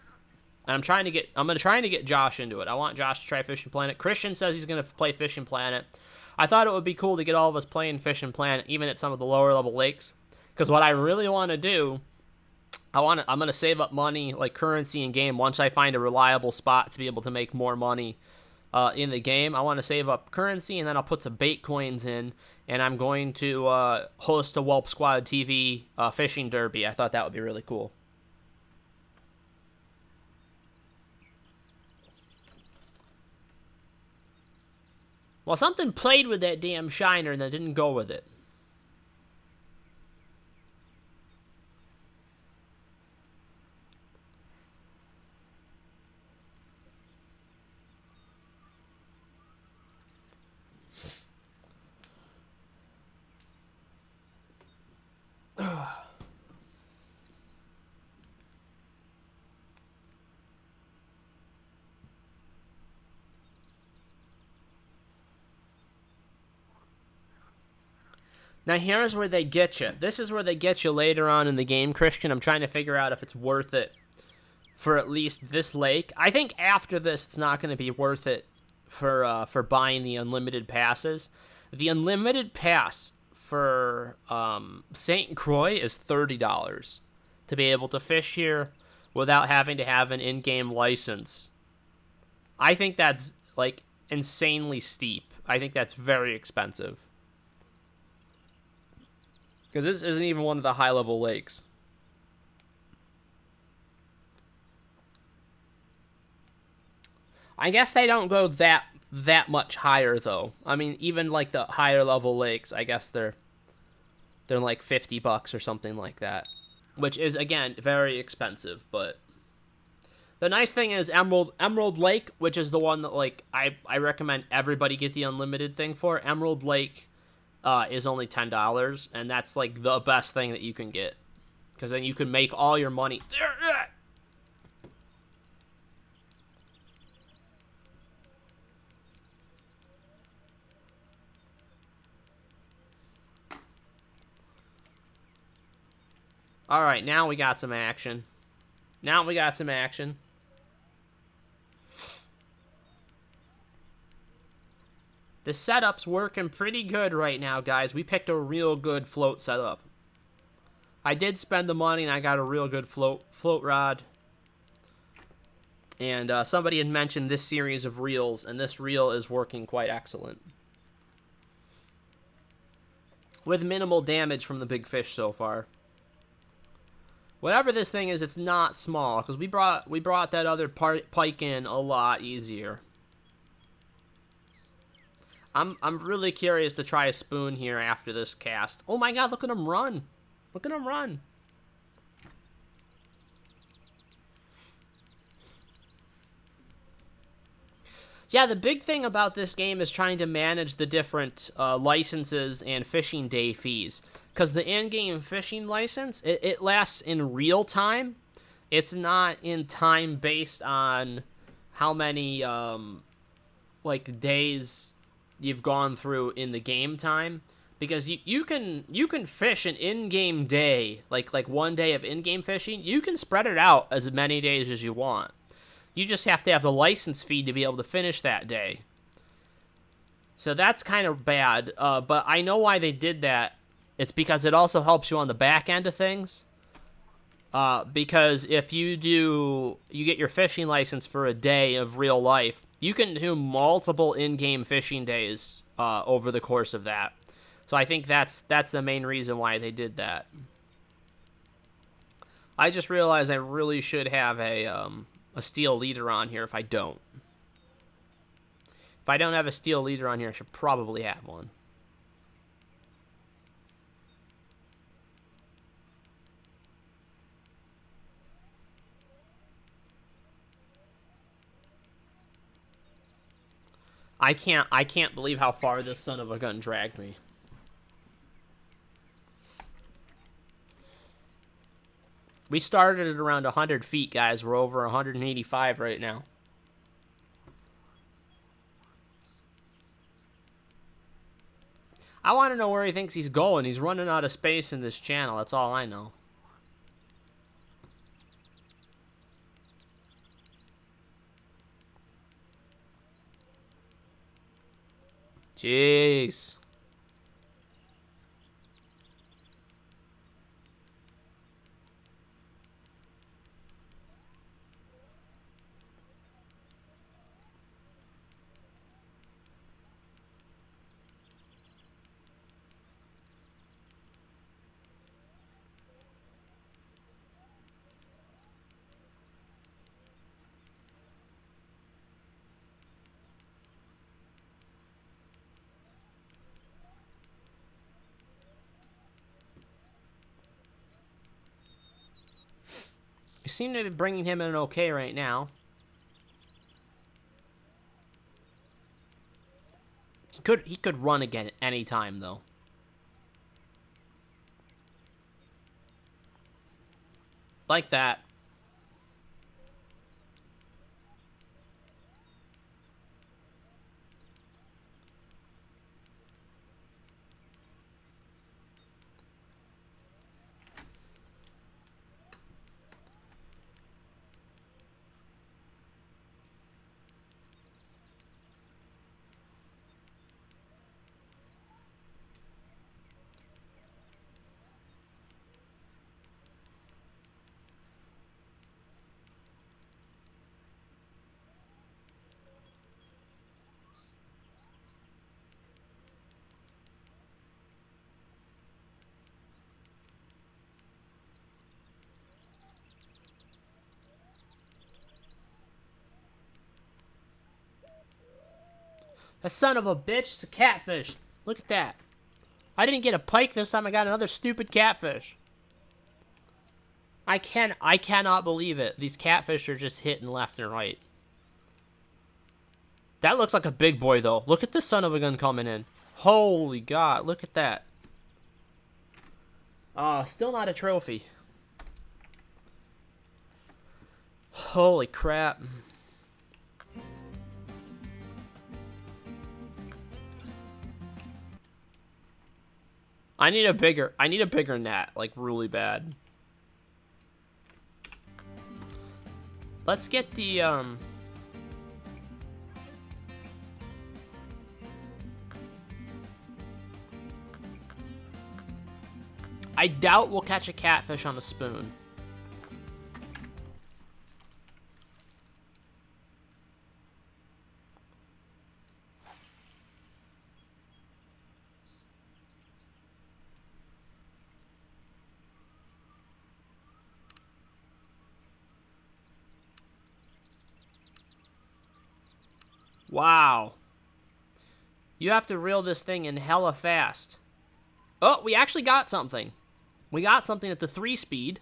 And I'm trying to get Josh into it. I want Josh to try Fishing Planet. Christian says he's going to play Fishing Planet. I thought it would be cool to get all of us playing Fishing Planet, even at some of the lower level lakes. Because what I really want to do, I'm going to save up money, like currency in game, once I find a reliable spot to be able to make more money in the game. I want to save up currency, and then I'll put some bait coins in, and I'm going to host a Welp Squad TV fishing derby. I thought that would be really cool. Well, something played with that damn shiner and that didn't go with it. Now, here's where they get you. This is where they get you later on in the game, Christian. I'm trying to figure out if it's worth it for at least this lake. I think after this, it's not going to be worth it for buying the unlimited passes. The unlimited pass for St. Croix is $30 to be able to fish here without having to have an in-game license. I think that's, like, insanely steep. I think that's very expensive. Because this isn't even one of the high-level lakes. I guess they don't go that much higher, though. I mean, even, like, the higher-level lakes, I guess they're like $50 or something like that. Which is, again, very expensive, but The nice thing is Emerald Lake, which is the one that like I recommend everybody get the unlimited thing for. Emerald Lake is only $10, and that's like the best thing that you can get, because then you can make all your money. All right, now we got some action. Now we got some action. The setup's working pretty good right now, guys. We picked a real good float setup. I did spend the money, and I got a real good float rod. And somebody had mentioned this series of reels, and this reel is working quite excellent. With minimal damage from the big fish so far. Whatever this thing is, it's not small, because we brought that other pike in a lot easier. I'm really curious to try a spoon here after this cast. Oh my god, look at him run. Look at him run. Yeah, the big thing about this game is trying to manage the different licenses and fishing day fees. Because the in-game fishing license, it lasts in real time. It's not in time based on how many like days you've gone through in the game time. Because you can fish an in-game day, like 1 day of in-game fishing. You can spread it out as many days as you want. You just have to have the license fee to be able to finish that day. So that's kind of bad, but I know why they did that. It's because it also helps you on the back end of things. Because if you get your fishing license for a day of real life, you can do multiple in-game fishing days over the course of that. So I think that's the main reason why they did that. I just realized I really should have a steel leader on here if I don't. If I don't have a steel leader on here, I should probably have one. I can't believe how far this son of a gun dragged me. We started at around 100 feet, guys. We're over 185 right now. I want to know where he thinks he's going. He's running out of space in this channel. That's all I know. Jeez. You seem to be bringing him in okay right now. He could run again at any time, though. Like that. That son of a bitch is a catfish. Look at that. I didn't get a pike this time. I got another stupid catfish. I cannot believe it. These catfish are just hitting left and right. That looks like a big boy, though. Look at this son of a gun coming in. Holy God, look at that. Still not a trophy. Holy crap. I need a bigger net, like really bad. Let's get the I doubt we'll catch a catfish on a spoon. Wow. You have to reel this thing in hella fast. Oh, we actually got something. We got something at the 3 speed.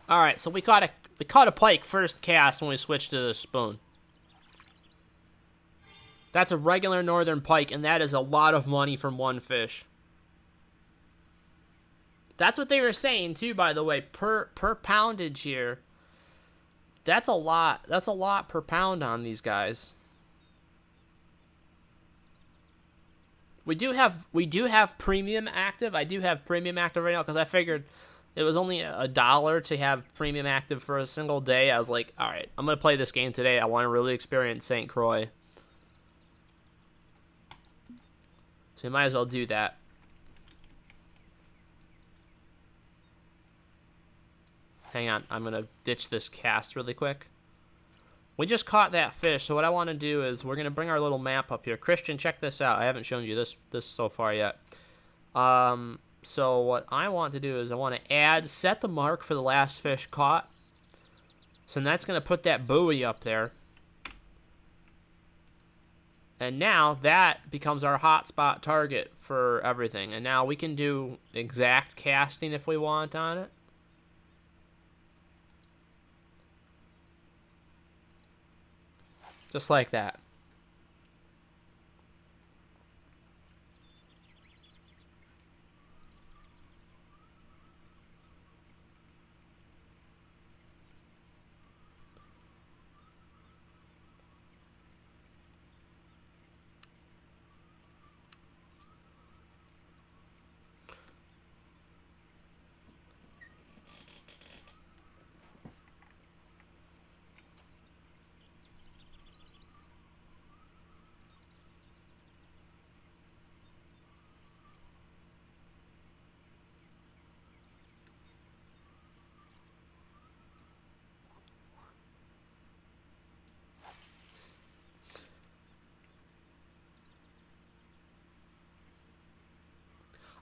All right, so we caught a pike first cast when we switched to the spoon. That's a regular northern pike, and that is a lot of money from one fish. That's what they were saying too, by the way, per poundage here. That's a lot. That's a lot per pound on these guys. We do have premium active. I do have premium active right now because I figured it was only $1 to have premium active for a single day. I was like, all right, I'm gonna play this game today. I want to really experience St. Croix, so you might as well do that. Hang on, I'm gonna ditch this cast really quick. We just caught that fish, so what I want to do is we're gonna bring our little map up here. Christian, check this out. I haven't shown you this so far yet. So what I want to do is I want to set the mark for the last fish caught. So that's gonna put that buoy up there. And now that becomes our hotspot target for everything. And now we can do exact casting if we want on it. Just like that.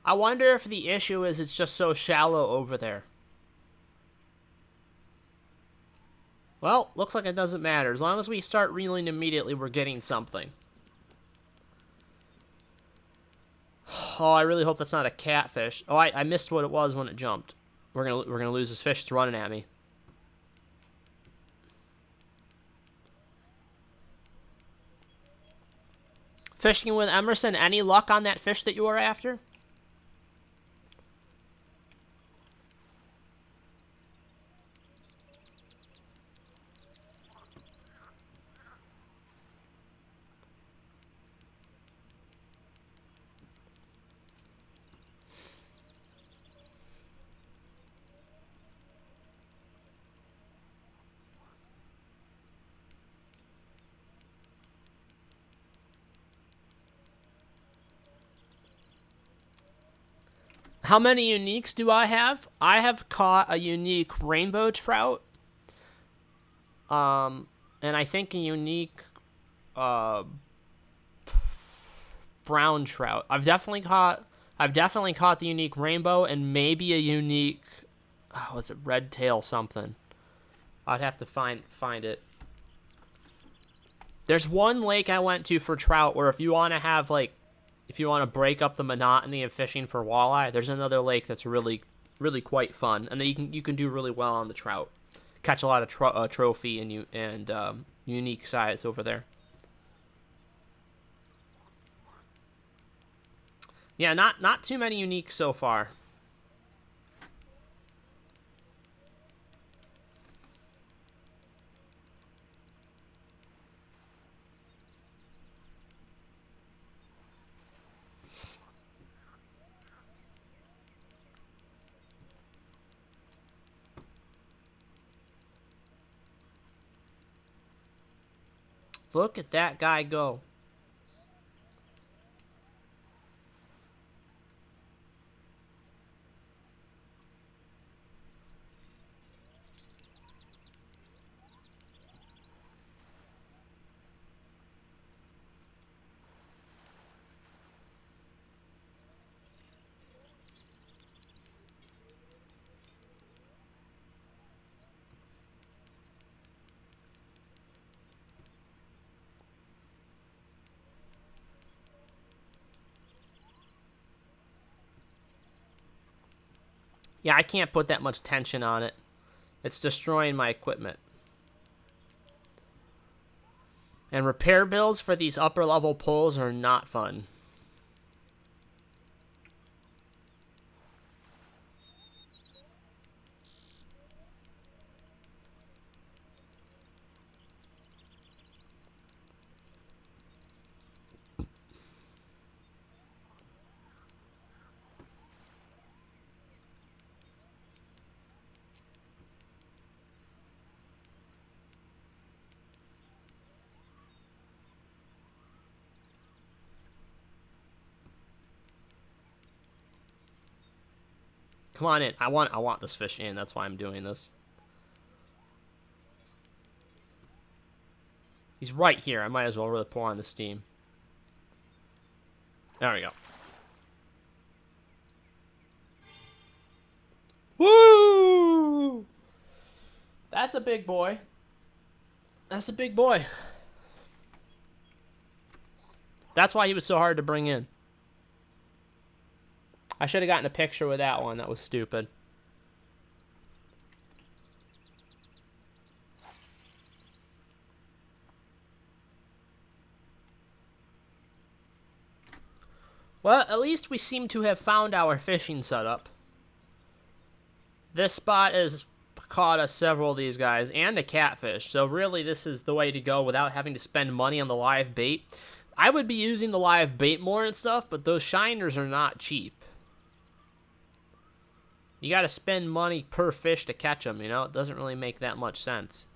I wonder if the issue is it's just so shallow over there. Well, looks like it doesn't matter. As long as we start reeling immediately, we're getting something. Oh, I really hope that's not a catfish. Oh, I missed what it was when it jumped. We're gonna lose this fish. It's running at me. Fishing with Emerson, any luck on that fish that you were after? How many uniques do I have? I have caught a unique rainbow trout. And I think a unique brown trout. I've definitely caught the unique rainbow and maybe a unique what's it, red tail something. I'd have to find it. There's one lake I went to for trout where if you want to break up the monotony of fishing for walleye, there's another lake that's really, really quite fun, and then you can do really well on the trout. Catch a lot of trophy and unique size over there. Yeah, not too many unique so far. Look at that guy go. Yeah, I can't put that much tension on it. It's destroying my equipment. And repair bills for these upper level pulls are not fun. Come on in. I want this fish in. That's why I'm doing this. He's right here. I might as well really pour on the steam. There we go. Woo! That's a big boy. That's a big boy. That's why he was so hard to bring in. I should have gotten a picture with that one. That was stupid. Well, at least we seem to have found our fishing setup. This spot has caught us several of these guys and a catfish. So really, this is the way to go without having to spend money on the live bait. I would be using the live bait more and stuff, but those shiners are not cheap. You got to spend money per fish to catch them, you know? It doesn't really make that much sense.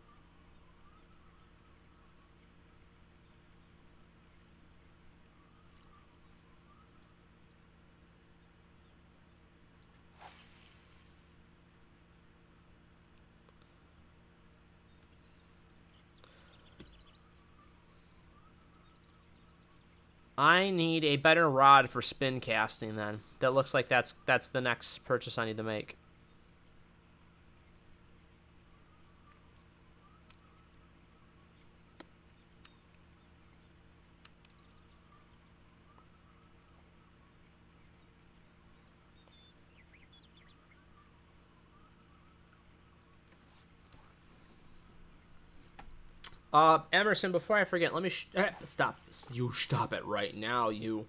I need a better rod for spin casting then. That looks like that's the next purchase I need to make. Emerson, before I forget, let me stop. You stop it right now, you.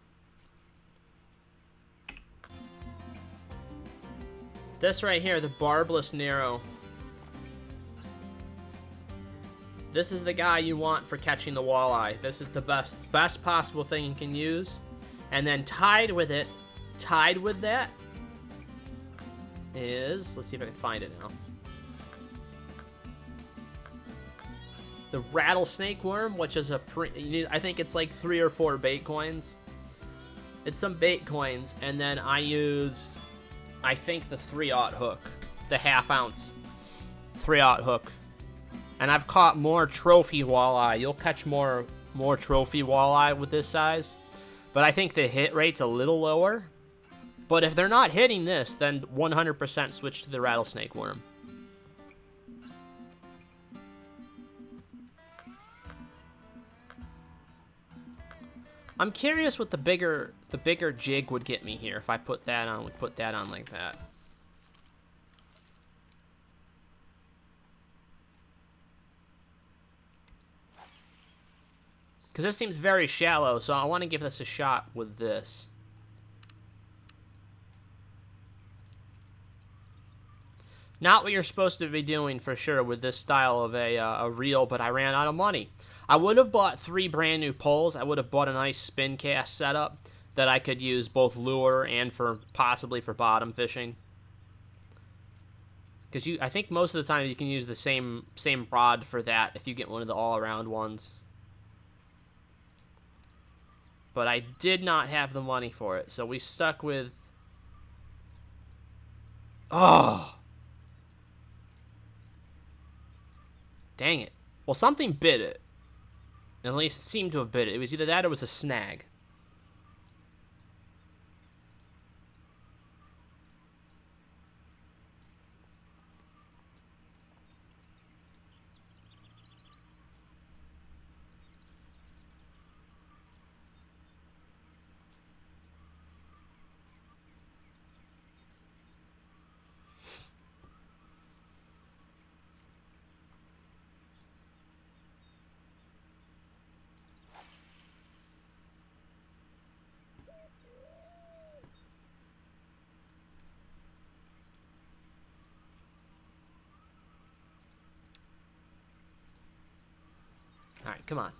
This right here, the barbless Nero. This is the guy you want for catching the walleye. This is the best possible thing you can use. And then tied with that is, let's see if I can find it now. The rattlesnake worm, which is I think it's like 3 or 4 bait coins. It's some bait coins, and then I used I think the 3/0 hook, the half-ounce 3/0 hook. And I've caught more trophy walleye. You'll catch more trophy walleye with this size. But I think the hit rate's a little lower. But if they're not hitting this, then 100% switch to the rattlesnake worm. I'm curious what the bigger jig would get me here if I put that on. Would put that on like that. Because this seems very shallow, so I want to give this a shot with this. Not what you're supposed to be doing for sure with this style of a reel, but I ran out of money. I would have bought 3 brand new poles. I would have bought a nice spin cast setup that I could use both lure and possibly for bottom fishing. Because I think most of the time you can use the same rod for that if you get one of the all-around ones. But I did not have the money for it, so we stuck with... Oh! Dang it. Well, something bit it. At least it seemed to have bit it. It was either that or it was a snag. Alright, come on.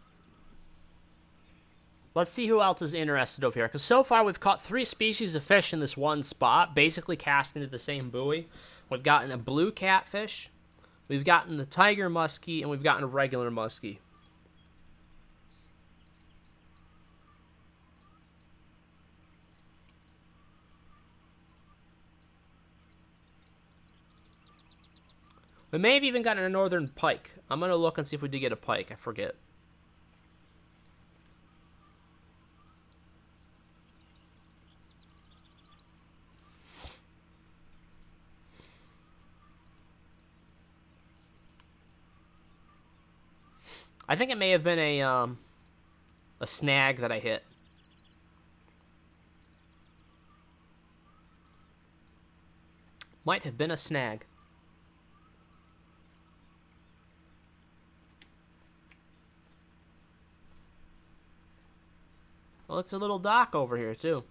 Let's see who else is interested over here. Because so far we've caught 3 species of fish in this one spot, basically cast into the same buoy. We've gotten a blue catfish, we've gotten the tiger muskie, and we've gotten a regular muskie. We may have even gotten a northern pike. I'm going to look and see if we did get a pike. I forget. I think it may have been a snag that I hit. Might have been a snag. Well, it's a little dock over here, too.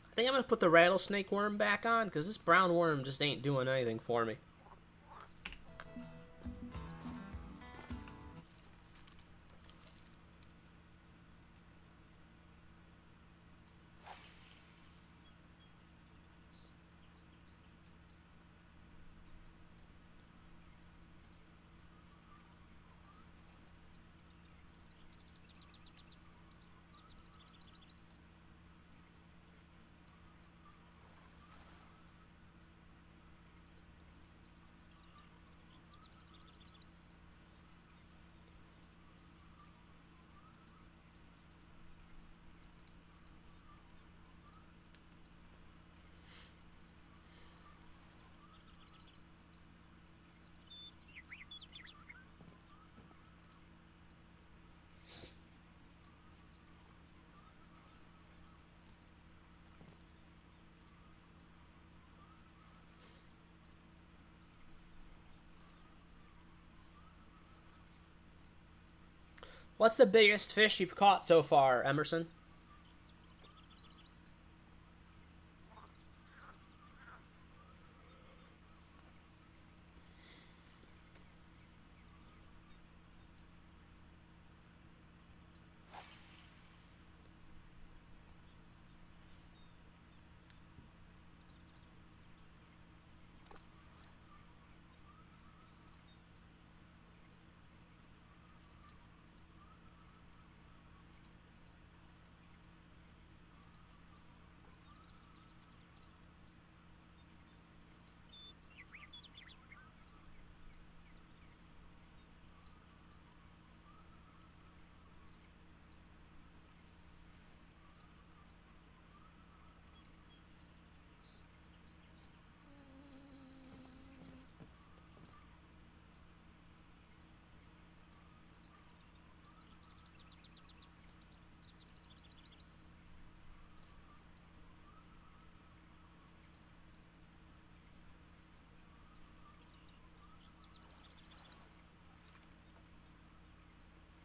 I think I'm going to put the rattlesnake worm back on, because this brown worm just ain't doing anything for me. What's the biggest fish you've caught so far, Emerson?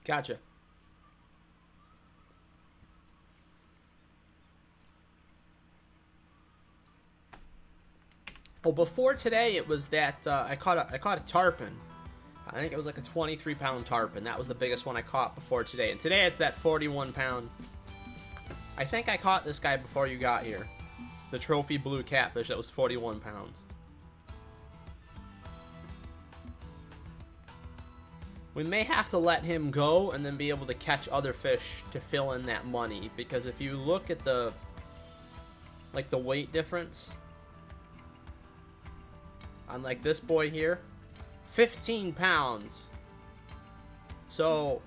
Gotcha. Well, before today, it was that I caught a tarpon. I think it was like a 23-pound tarpon. That was the biggest one I caught before today. And today it's that 41-pound. I think I caught this guy before you got here. The trophy blue catfish that was 41 pounds. We may have to let him go and then be able to catch other fish to fill in that money. Because if you look at the weight difference on like this boy here, 15 pounds. So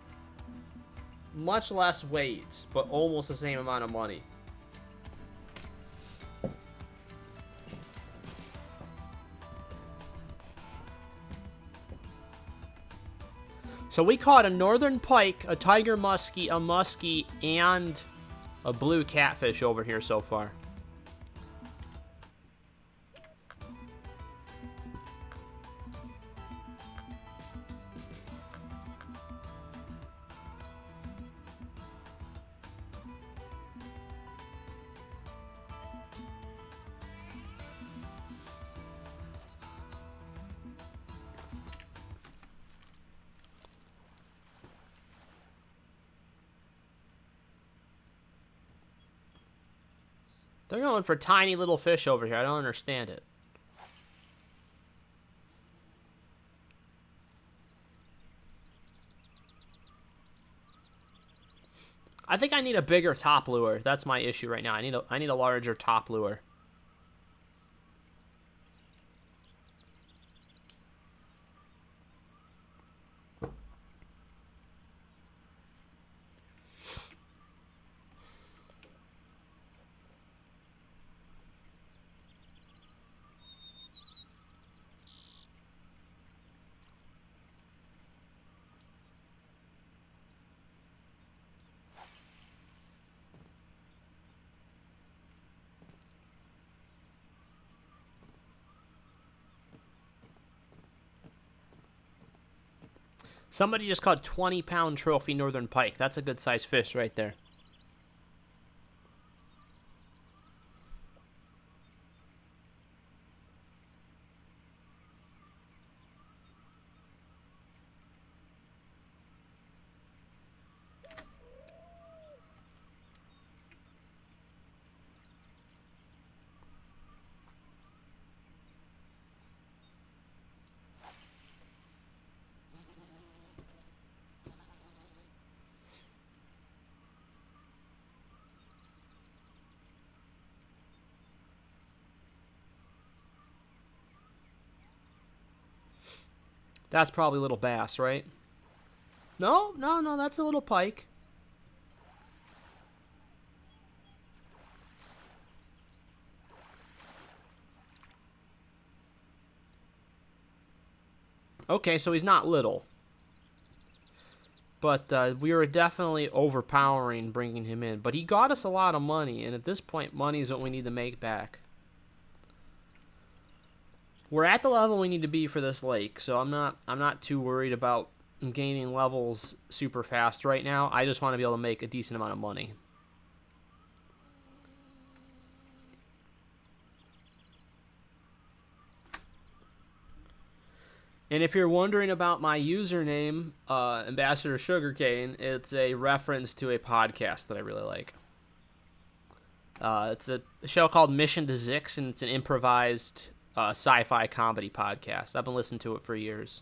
much less weight, but almost the same amount of money. So we caught a northern pike, a tiger muskie, a muskie, and a blue catfish over here so far. They're going for tiny little fish over here. I don't understand it. I think I need a bigger top lure. That's my issue right now. I need a larger top lure. Somebody just caught 20-pound trophy northern pike. That's a good sized fish right there. That's probably a little bass, right? No, that's a little pike. Okay, so he's not little. But we were definitely overpowering bringing him in. But he got us a lot of money, and at this point, money is what we need to make back. We're at the level we need to be for this lake, so I'm not too worried about and gaining levels super fast right now. I just want to be able to make a decent amount of money. And if you're wondering about my username, Ambassador Sugarcane, it's a reference to a podcast that I really like. It's a show called Mission to Zix, and it's an improvised sci-fi comedy podcast. I've been listening to it for years.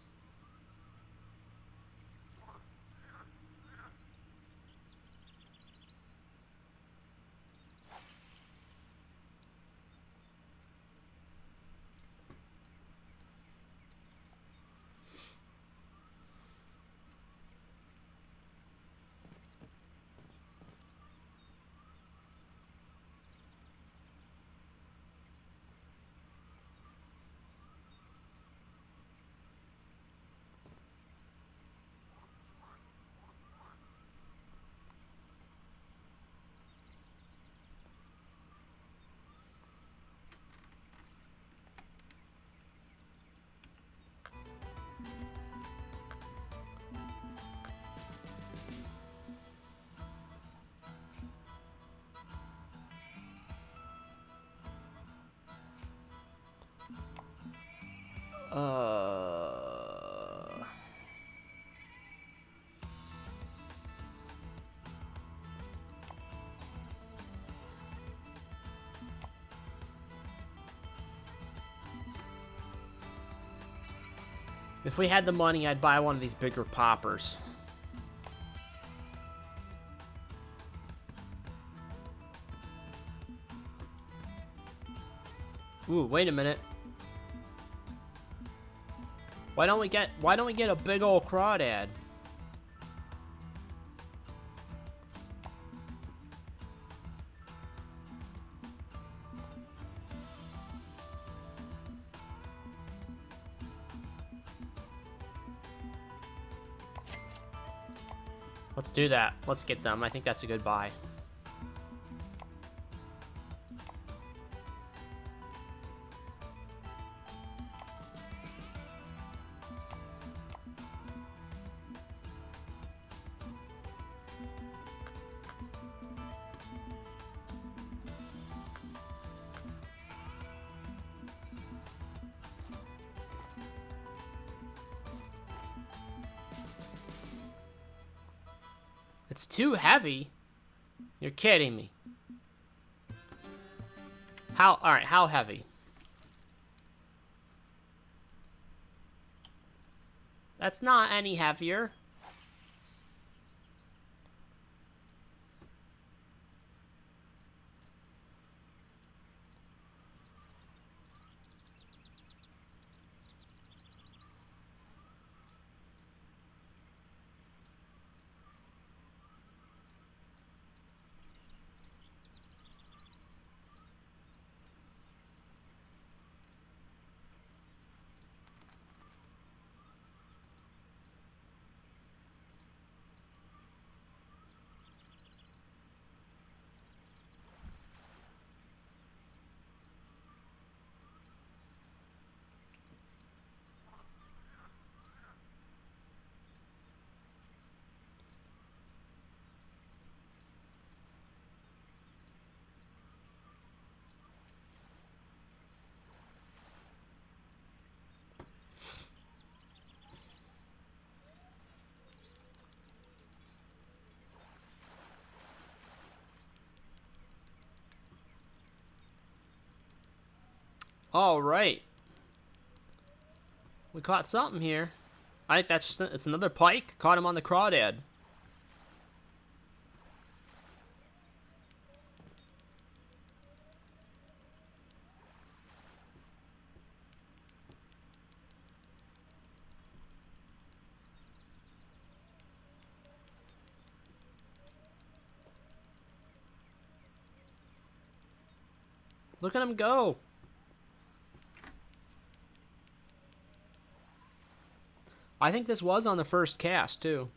If we had the money, I'd buy one of these bigger poppers. Ooh, wait a minute. Why don't we get a big old crawdad? Let's do that. Let's get them. I think that's a good buy. It's too heavy. You're kidding me. Alright, how heavy? That's not any heavier. All right. We caught something here. I think that's just it's another pike. Caught him on the crawdad. Look at him go. I think this was on the first cast, too.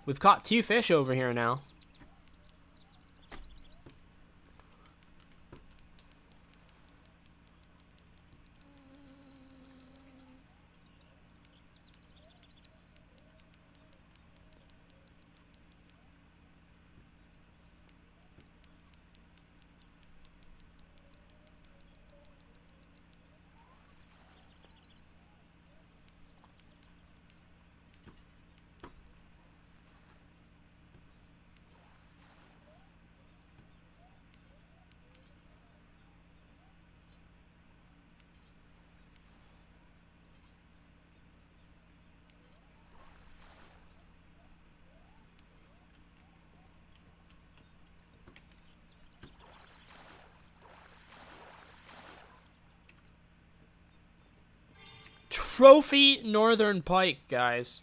We've caught 2 fish over here now. Trophy northern pike, guys.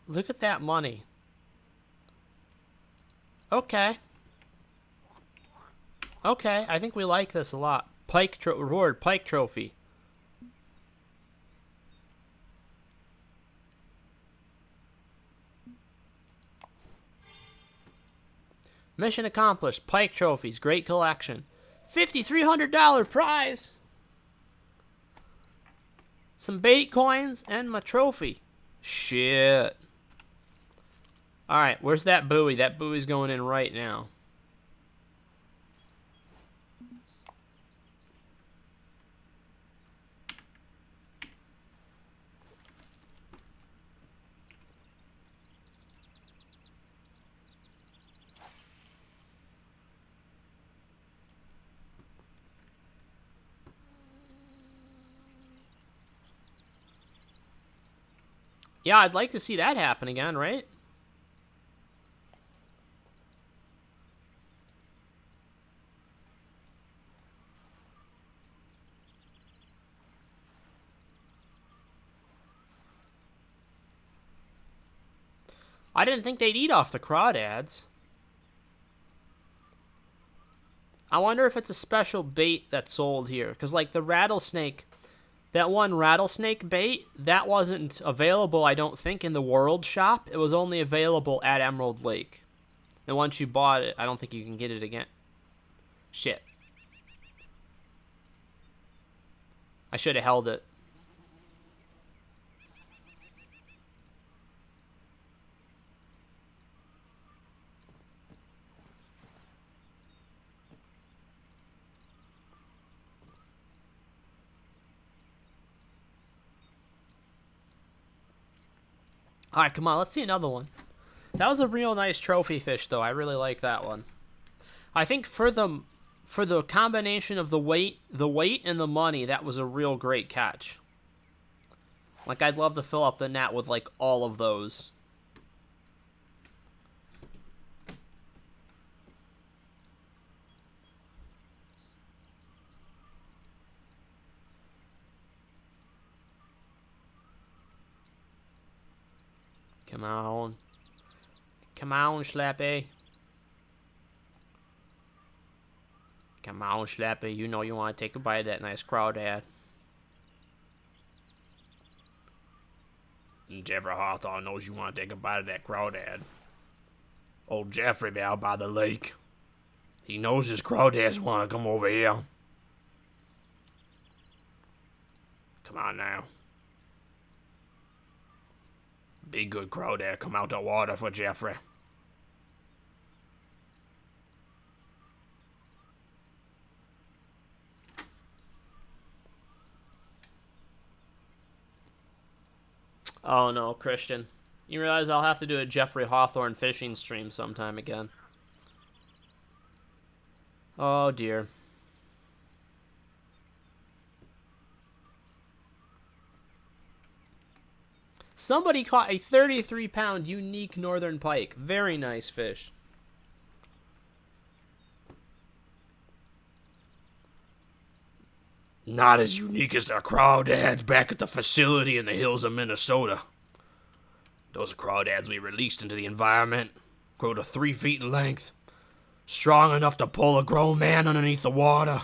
Look at that money. Okay. Okay, I think we like this a lot. Reward pike trophy. Mission accomplished. Pike trophies. Great collection. $5,300 prize. Some bait coins and my trophy. Shit. Alright, where's that buoy? That buoy's going in right now. Yeah, I'd like to see that happen again, right? I didn't think they'd eat off the crawdads. I wonder if it's a special bait that's sold here. Because, like, the rattlesnake... That one rattlesnake bait, that wasn't available, I don't think, in the World Shop. It was only available at Emerald Lake. And once you bought it, I don't think you can get it again. Shit. I should have held it. Alright, come on, let's see another one. That was a real nice trophy fish, though. I really like that one. I think for the combination of the weight and the money, that was a real great catch. Like, I'd love to fill up the net with, like, all of those. Come on. Come on, Slappy. Come on, Slappy. You know you want to take a bite of that nice crawdad. Jeffrey Hawthorne knows you want to take a bite of that crawdad. Old Jeffrey out by the lake. He knows his crawdads want to come over here. Come on now. Be good, crawdad. Come out the water for Jeffrey. Oh no, Christian. You realize I'll have to do a Jeffrey Hawthorne fishing stream sometime again. Oh dear. Somebody caught a 33-pound unique northern pike. Very nice fish. Not as unique as the crawdads back at the facility in the hills of Minnesota. Those crawdads we released into the environment grow to 3 feet in length, strong enough to pull a grown man underneath the water.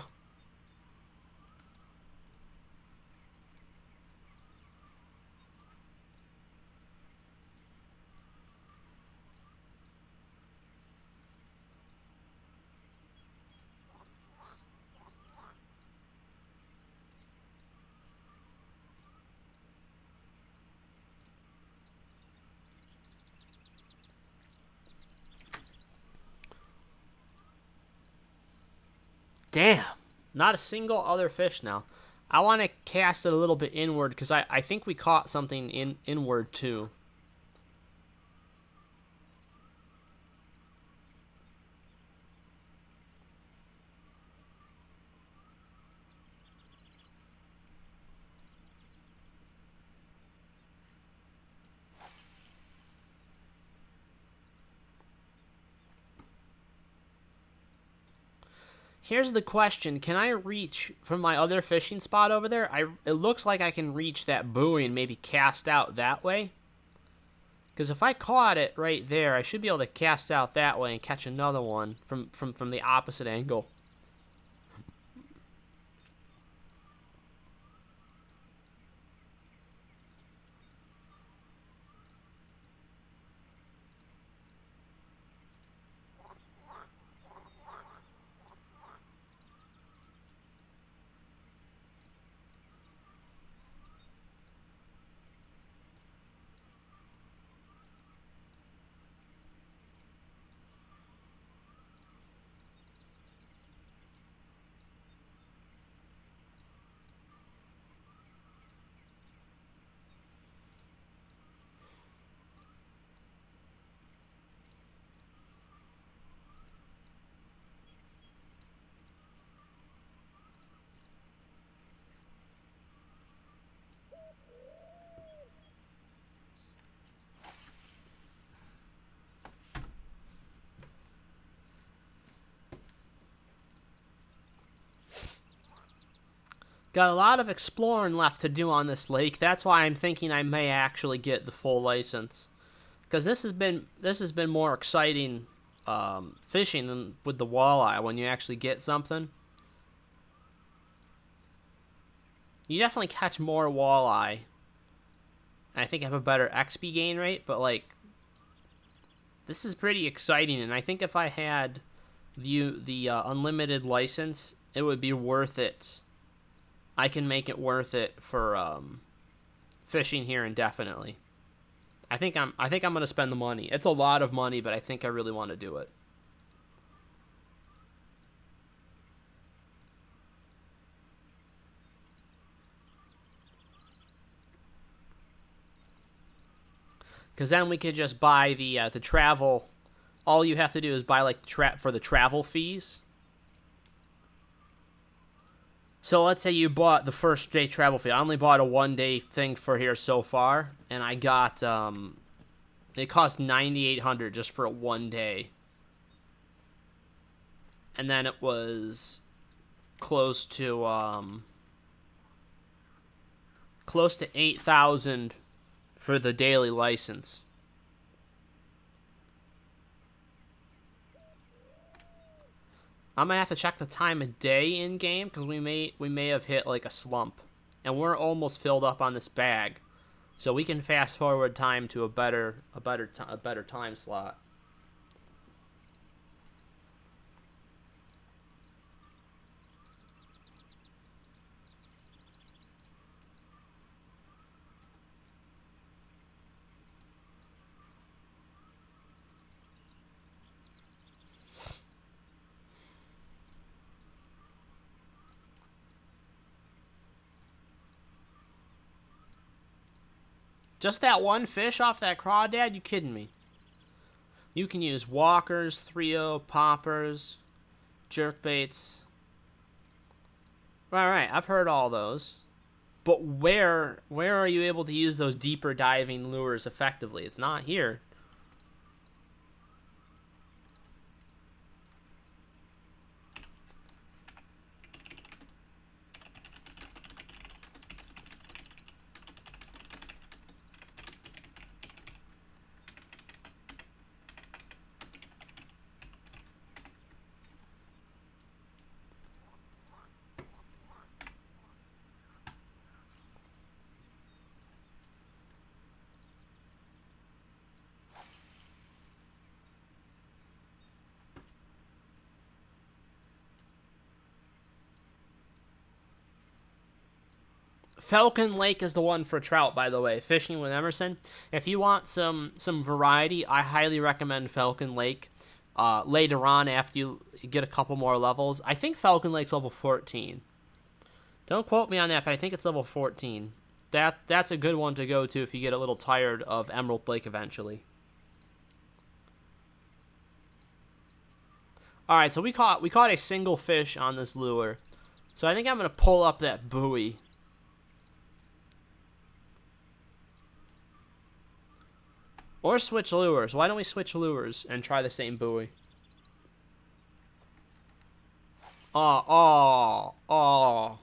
Damn. Not a single other fish now. I want to cast it a little bit inward because I think we caught something inward too. Here's the question. Can I reach from my other fishing spot over there? It looks like I can reach that buoy and maybe cast out that way. Because if I caught it right there, I should be able to cast out that way and catch another one from the opposite angle. Got a lot of exploring left to do on this lake. That's why I'm thinking I may actually get the full license, because this has been more exciting fishing than with the walleye. When you actually get something, you definitely catch more walleye. I think I have a better XP gain rate, but like, this is pretty exciting. And I think if I had the unlimited license, it would be worth it. I can make it worth it for fishing here indefinitely. I think I'm gonna spend the money. It's a lot of money, but I think I really want to do it. Because then we could just buy the travel. All you have to do is buy like for the travel fees. So let's say you bought the first day travel fee. I only bought a 1-day thing for here so far, and I got it cost $9,800 just for a 1 day, and then it was close to $8,000 for the daily license. I'm gonna have to check the time of day in game, because we may have hit like a slump, and we're almost filled up on this bag, so we can fast forward time to a better time slot. Just that one fish off that crawdad? You kidding me? You can use walkers, 3-0, poppers, jerkbaits. Right, I've heard all those. But where are you able to use those deeper diving lures effectively? It's not here. Falcon Lake is the one for trout, by the way. Fishing with Emerson. If you want some variety, I highly recommend Falcon Lake. Later on, after you get a couple more levels, I think Falcon Lake's level 14. Don't quote me on that, but I think it's level 14. That's a good one to go to if you get a little tired of Emerald Lake eventually. All right, so we caught a single fish on this lure. So I think I'm gonna pull up that buoy. Or switch lures. Why don't we switch lures and try the same buoy? Oh, oh, oh.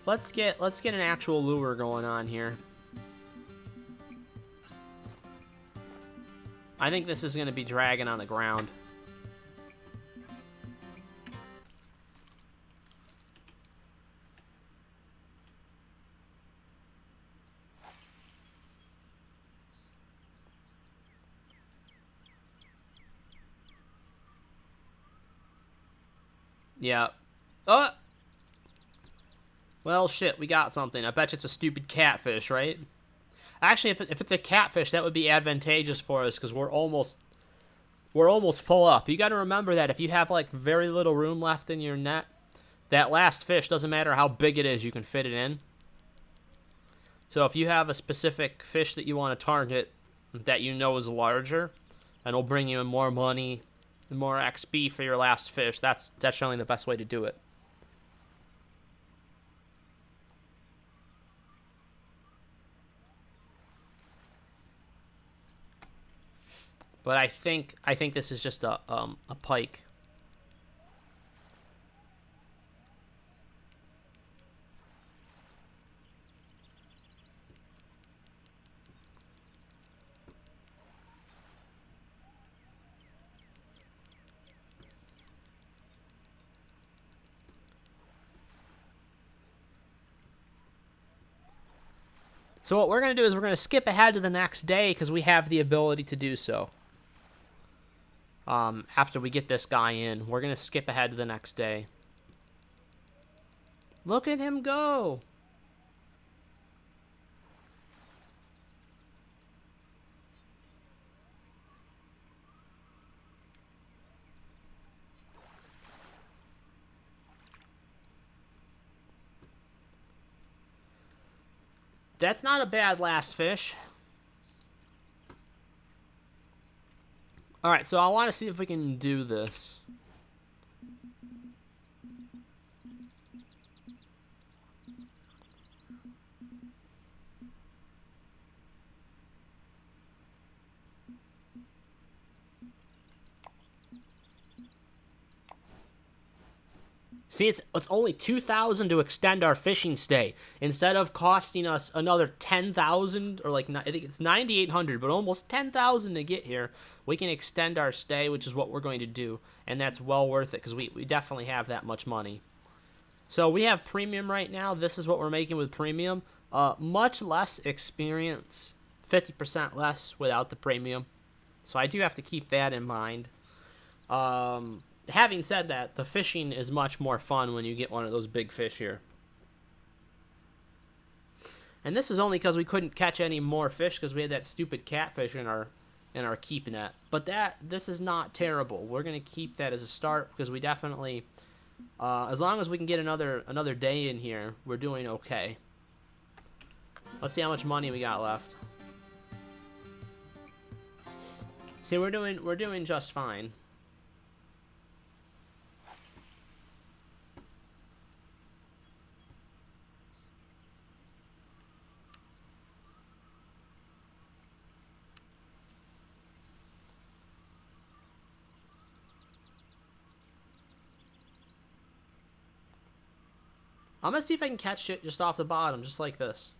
Let's get an actual lure going on here. I think this is going to be dragging on the ground. Yeah. Oh! Well, shit, we got something. I bet you it's a stupid catfish, right? Actually, if it's a catfish, that would be advantageous for us because we're almost full up. You got to remember that if you have like very little room left in your net, that last fish, doesn't matter how big it is, you can fit it in. So if you have a specific fish that you want to target that you know is larger and will bring you in more money, more XP for your last fish, that's generally the best way to do it. But I think this is just a pike. So what we're going to do is we're going to skip ahead to the next day because we have the ability to do so. After we get this guy in, we're going to skip ahead to the next day. Look at him go! That's not a bad last fish. Alright, so I want to see if we can do this. See, it's only 2,000 to extend our fishing stay. Instead of costing us another 10,000, or like, I think it's 9,800, but almost 10,000 to get here, we can extend our stay, which is what we're going to do. And that's well worth it, because we definitely have that much money. So we have premium right now. This is what we're making with premium. Much less experience, 50% less without the premium. So I do have to keep that in mind. Having said that, the fishing is much more fun when you get one of those big fish here. And this is only because we couldn't catch any more fish because we had that stupid catfish in our keep net. But this is not terrible. We're going to keep that as a start because we definitely, as long as we can get another day in here, we're doing okay. Let's see how much money we got left. See, we're doing just fine. I'm going to see if I can catch it just off the bottom, just like this.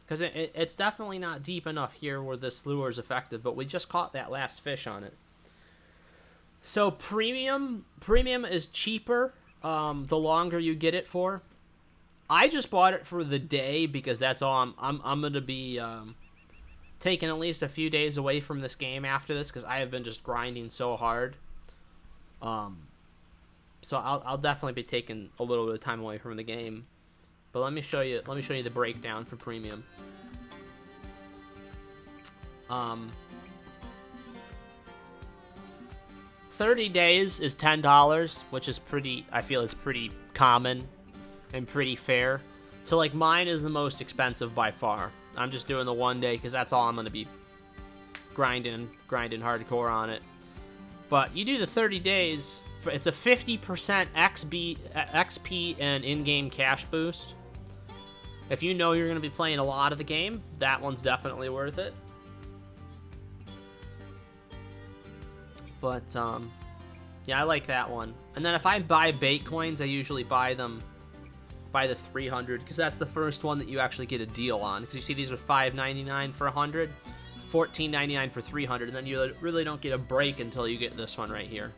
Because it's definitely not deep enough here where this lure is effective, but we just caught that last fish on it. So premium is cheaper the longer you get it for. I just bought it for the day because that's all I'm going to be taking at least a few days away from this game after this because I have been just grinding so hard. So I'll definitely be taking a little bit of time away from the game. But let me show you the breakdown for premium. 30 days is $10, which is I feel is pretty common and pretty fair. So like mine is the most expensive by far. I'm just doing the 1 day because that's all I'm going to be grinding hardcore on it. But you do the 30 days, it's a 50% XP and in-game cash boost. If you know you're going to be playing a lot of the game, that one's definitely worth it. But, yeah, I like that one. And then if I buy bait coins, I usually buy them by the 300, because that's the first one that you actually get a deal on. Because you see these are $5.99 for 100, $14.99 for 300, and then you really don't get a break until you get this one right here.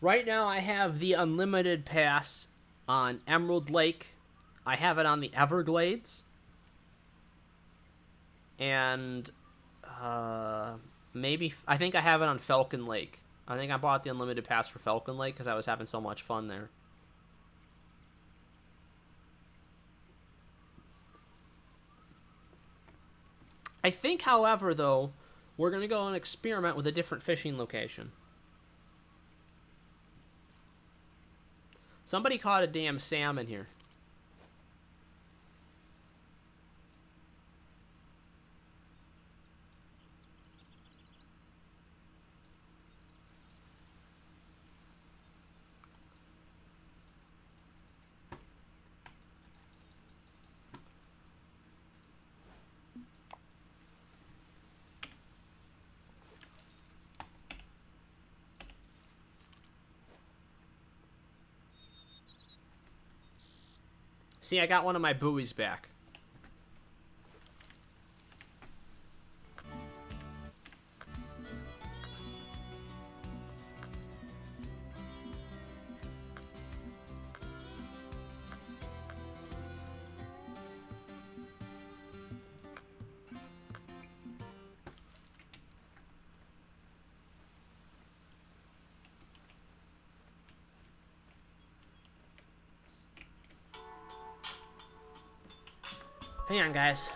Right now I have the unlimited pass on Emerald Lake. I have it on the Everglades. And maybe, I think I have it on Falcon Lake. I think I bought the unlimited pass for Falcon Lake because I was having so much fun there. I think, however, though, we're going to go and experiment with a different fishing location. Somebody caught a damn salmon here. See, I got one of my buoys back. Hang on, guys.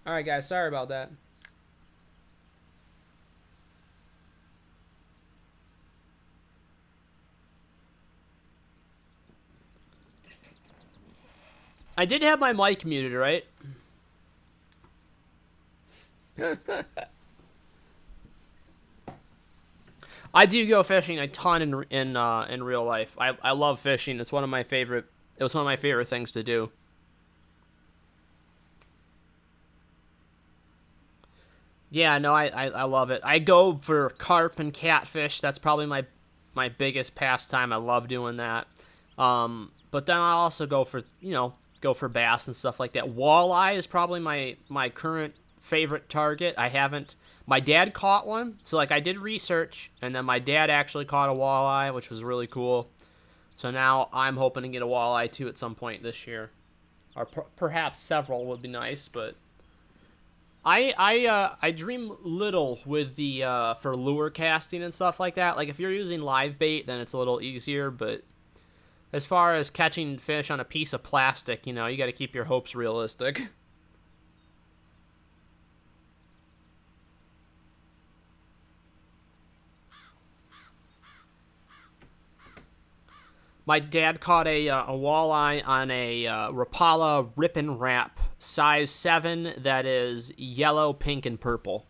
Alright, guys, sorry about that. I did have my mic muted, right? I do go fishing a ton in real life. I love fishing. It's one of my favorite. It was one of my favorite things to do. Yeah, no, I love it. I go for carp and catfish. That's probably my biggest pastime. I love doing that. But then I also go for go for bass and stuff like that. Walleye is probably my current favorite target. I haven't. My dad caught one, so like I did research, and then my dad actually caught a walleye, which was really cool. So now I'm hoping to get a walleye too at some point this year, or perhaps several would be nice. But I dream little with the for lure casting and stuff like that. Like if you're using live bait, then it's a little easier. But as far as catching fish on a piece of plastic, you got to keep your hopes realistic. My dad caught a walleye on a Rapala Rip and Wrap size 7 that is yellow, pink, and purple.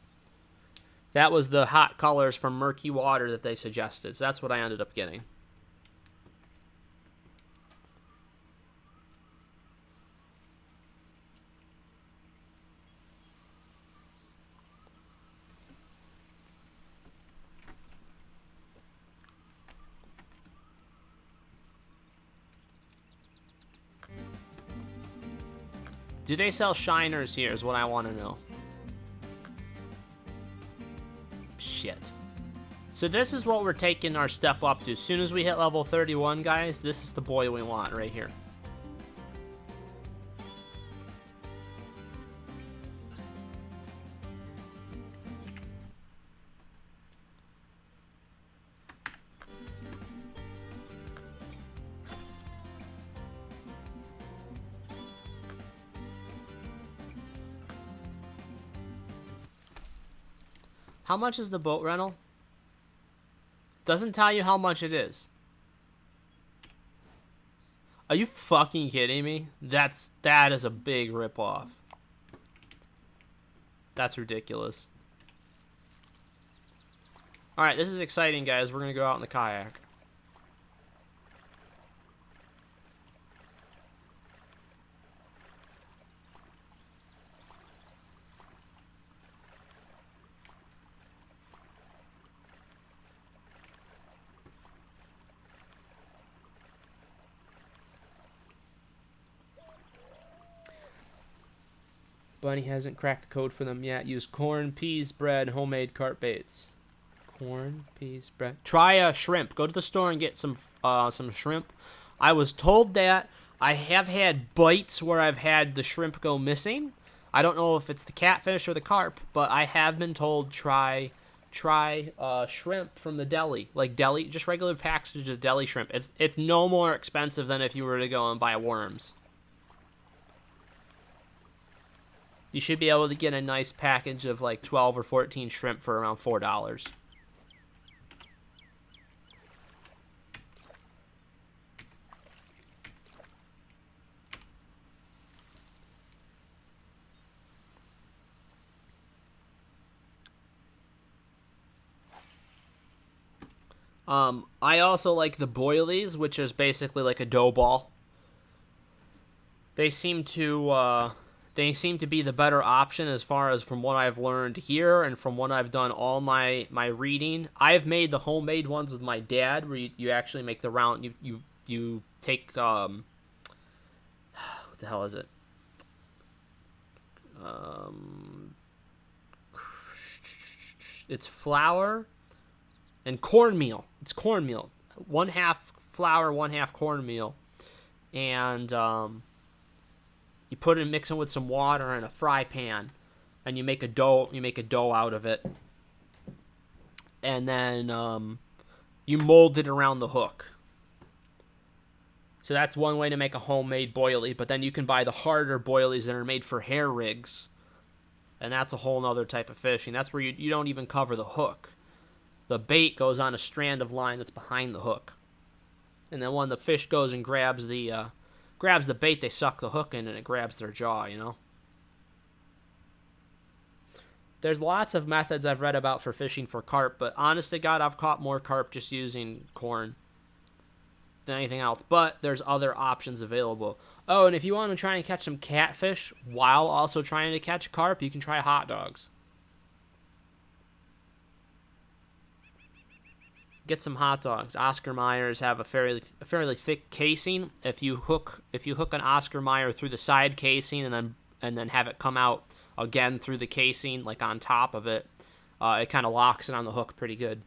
That was the hot colors from murky water that they suggested. So that's what I ended up getting. Do they sell shiners here is what I want to know. Shit. So this is what we're taking our step up to. As soon as we hit level 31, guys, this is the boy we want right here. How much is the boat rental? Doesn't tell you how much it is. Are you fucking kidding me? That is a big ripoff. That's ridiculous. Alright, this is exciting, guys. We're gonna go out in the kayak. Bunny hasn't cracked the code for them yet. Use corn, peas, bread, homemade carp baits. Corn, peas, bread. Try a shrimp. Go to the store and get some shrimp. I was told that. I have had bites where I've had the shrimp go missing. I don't know if it's the catfish or the carp, but I have been told try shrimp from the deli, like deli, just regular package of deli shrimp. It's no more expensive than if you were to go and buy worms. You should be able to get a nice package of like 12 or 14 shrimp for around $4. I also like the boilies, which is basically like a dough ball. They seem to be the better option as far as from what I've learned here and from what I've done all my reading. I've made the homemade ones with my dad, where you actually make the round. You take what the hell is it? It's flour and cornmeal. It's cornmeal. 1/2 flour, 1/2 cornmeal, and you put it in, mix it with some water in a fry pan, and you make a dough. You make a dough out of it, and then you mold it around the hook. So that's one way to make a homemade boilie. But then you can buy the harder boilies that are made for hair rigs, and that's a whole nother type of fishing. That's where you don't even cover the hook. The bait goes on a strand of line that's behind the hook, and then when the fish goes and grabs the bait, they suck the hook in and it grabs their jaw, There's lots of methods I've read about for fishing for carp, but honest to God, I've caught more carp just using corn than anything else. But there's other options available. Oh, and if you want to try and catch some catfish while also trying to catch carp, you can try hot dogs. get some hot dogs. Oscar Mayers have a fairly thick casing. If you hook an Oscar Mayer through the side casing and then have it come out again through the casing, like on top of it, it kind of locks it on the hook pretty good.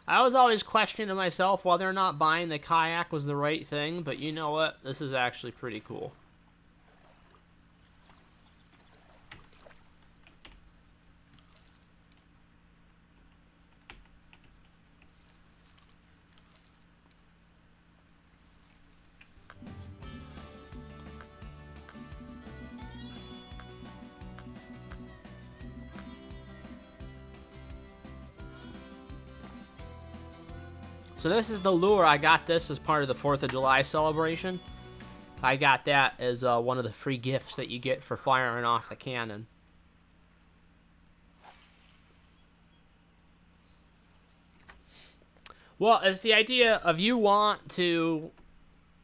I was always questioning myself whether or not buying the kayak was the right thing, but you know what? This is actually pretty cool. So this is the lure. I got this as part of the 4th of July celebration. I got that as one of the free gifts that you get for firing off the cannon. Well, it's the idea of you want to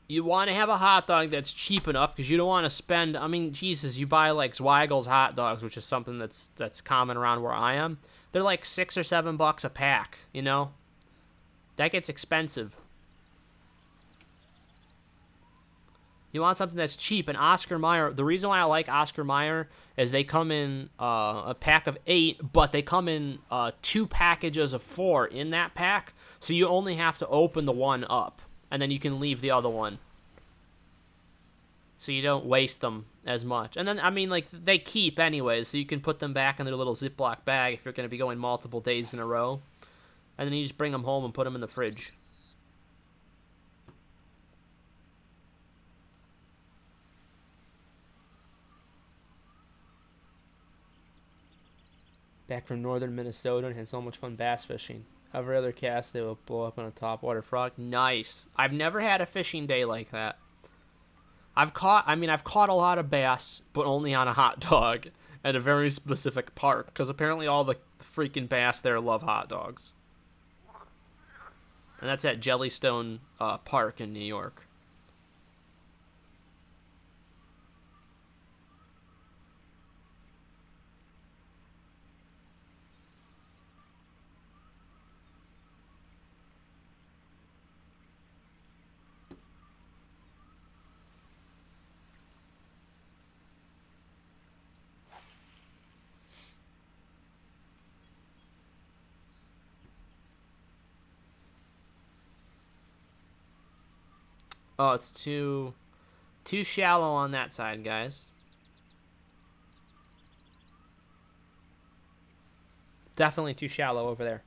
have a hot dog that's cheap enough because you don't want to spend, I mean, Jesus, you buy like Zweigel's hot dogs, which is something that's common around where I am. They're like $6 or $7 a pack, you know? That gets expensive. You want something that's cheap. And Oscar Mayer, the reason why I like Oscar Mayer is they come in a pack of 8, but they come in 2 packages of 4 in that pack. So you only have to open the one up, and then you can leave the other one. So you don't waste them as much. And then, I mean, like, they keep anyways, so you can put them back in their little Ziploc bag if you're going to be going multiple days in a row. And then you just bring them home and put them in the fridge. Back from northern Minnesota and had so much fun bass fishing. Every other cast, they will blow up on a topwater frog. Nice. I've never had a fishing day like that. I've caught a lot of bass, but only on a hot dog at a very specific park, because apparently all the freaking bass there love hot dogs. And that's at Jellystone Park in New York. Oh, it's too shallow on that side, guys. Definitely too shallow over there.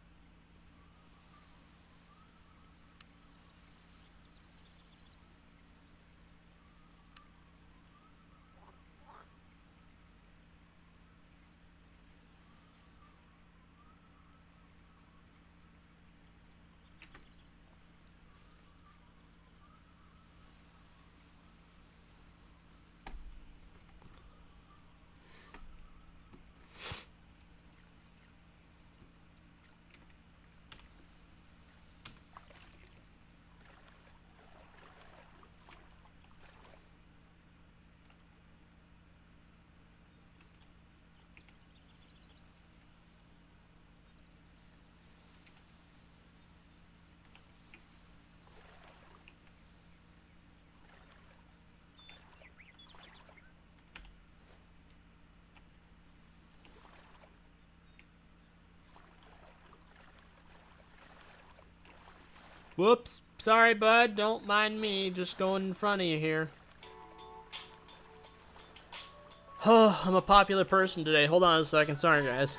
Whoops. Sorry, bud. Don't mind me. Just going in front of you here. I'm a popular person today. Hold on a second. Sorry, guys.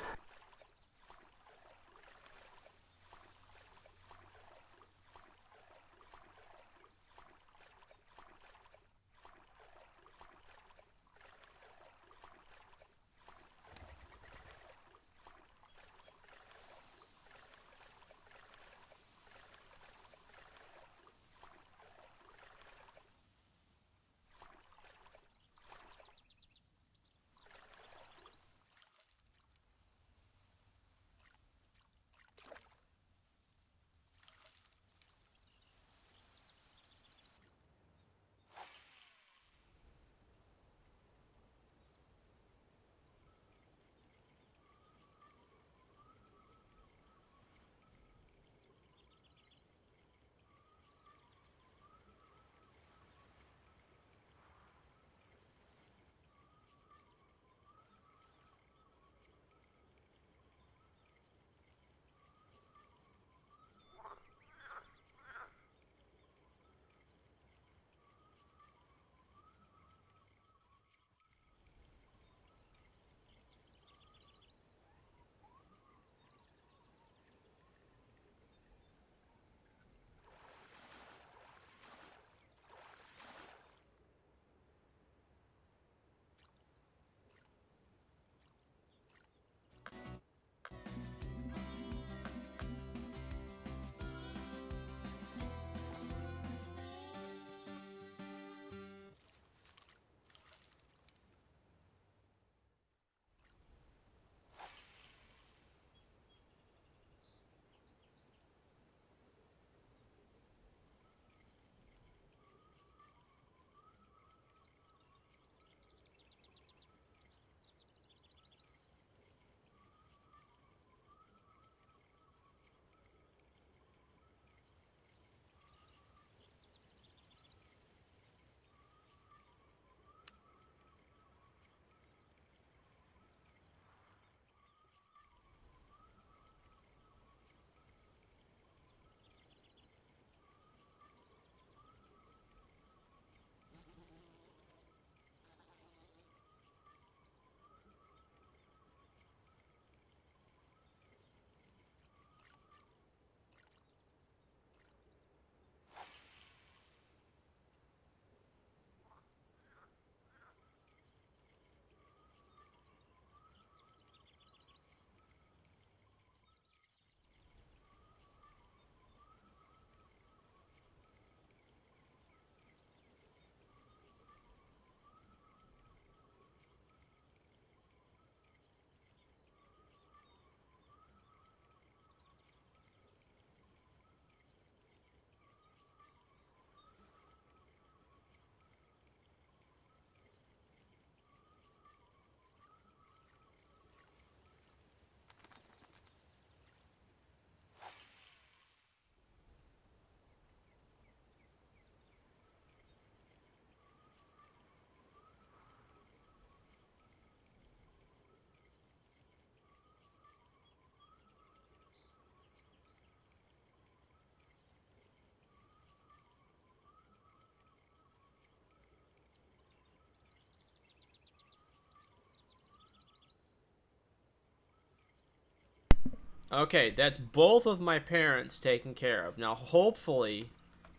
Okay, that's both of my parents taken care of. Now, hopefully,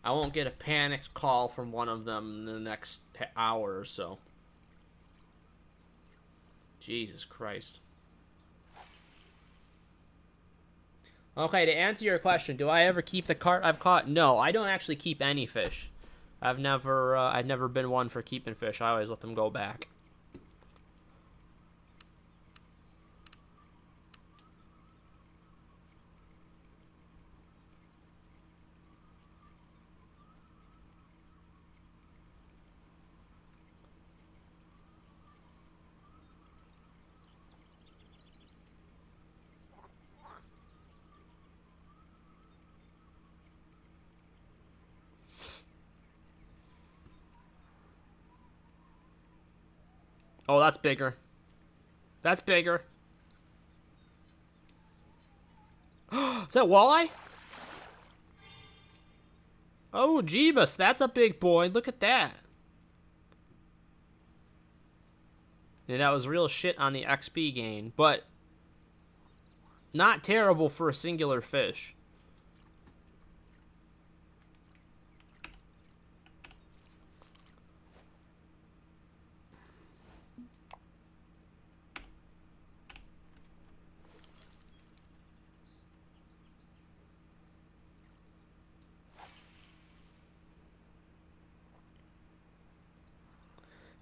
I won't get a panicked call from one of them in the next hour or so. Jesus Christ. Okay, to answer your question, do I ever keep the carp I've caught? No, I don't actually keep any fish. I've never been one for keeping fish. I always let them go back. Oh, that's bigger. That's bigger. Is that walleye? Oh, Jeebus, that's a big boy. Look at that. Yeah, that was real shit on the XP gain, but not terrible for a singular fish.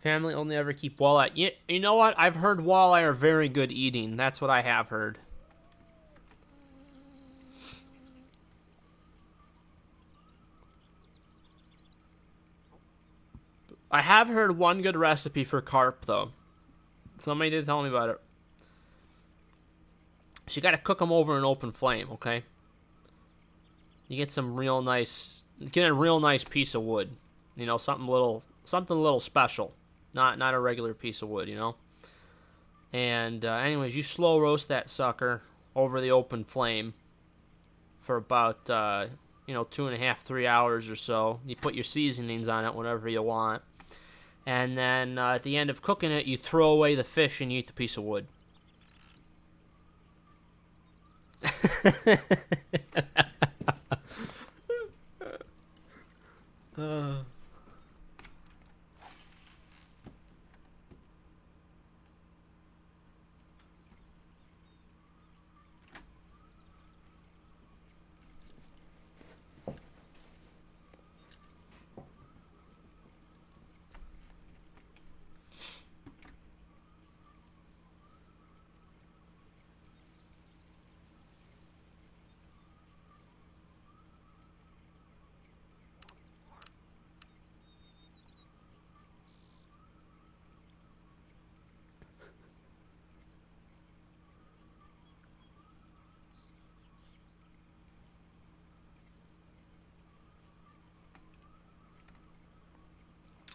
Family only ever keep walleye. You know what? I've heard walleye are very good eating. That's what I have heard. I have heard one good recipe for carp, though. Somebody did tell me about it. So you gotta cook them over an open flame, okay? You get some real nice... Get a real nice piece of wood. You know, something a little special. Not a regular piece of wood, you know? And anyways, you slow roast that sucker over the open flame for about, 2.5, 3 hours or so. You put your seasonings on it, whatever you want. And then at the end of cooking it, you throw away the fish and you eat the piece of wood.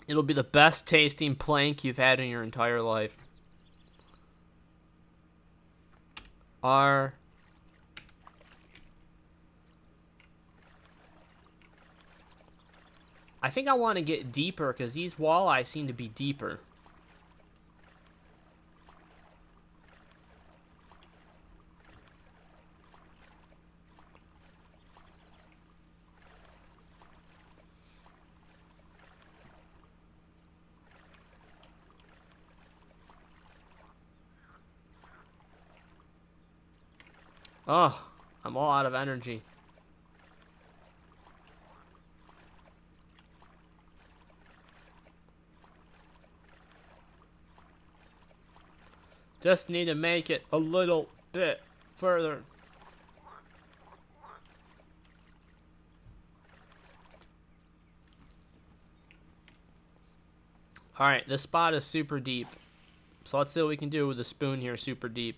It'll be the best tasting plank you've had in your entire life. I think I want to get deeper because these walleye seem to be deeper. Oh, I'm all out of energy. Just need to make it a little bit further. Alright, this spot is super deep. So let's see what we can do with the spoon here super deep.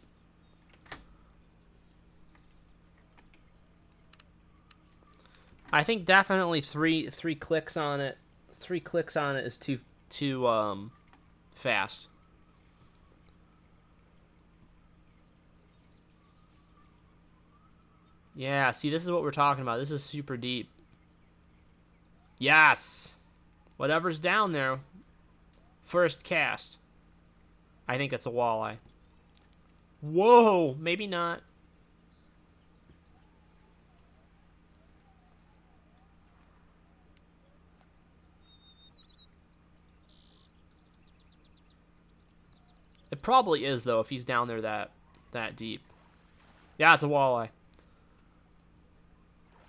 I think definitely three clicks on it. 3 clicks on it is too fast. Yeah, see, this is what we're talking about. This is super deep. Yes! Whatever's down there. First cast. I think it's a walleye. Whoa! Maybe not. It probably is, though, if he's down there that deep. Yeah, it's a walleye.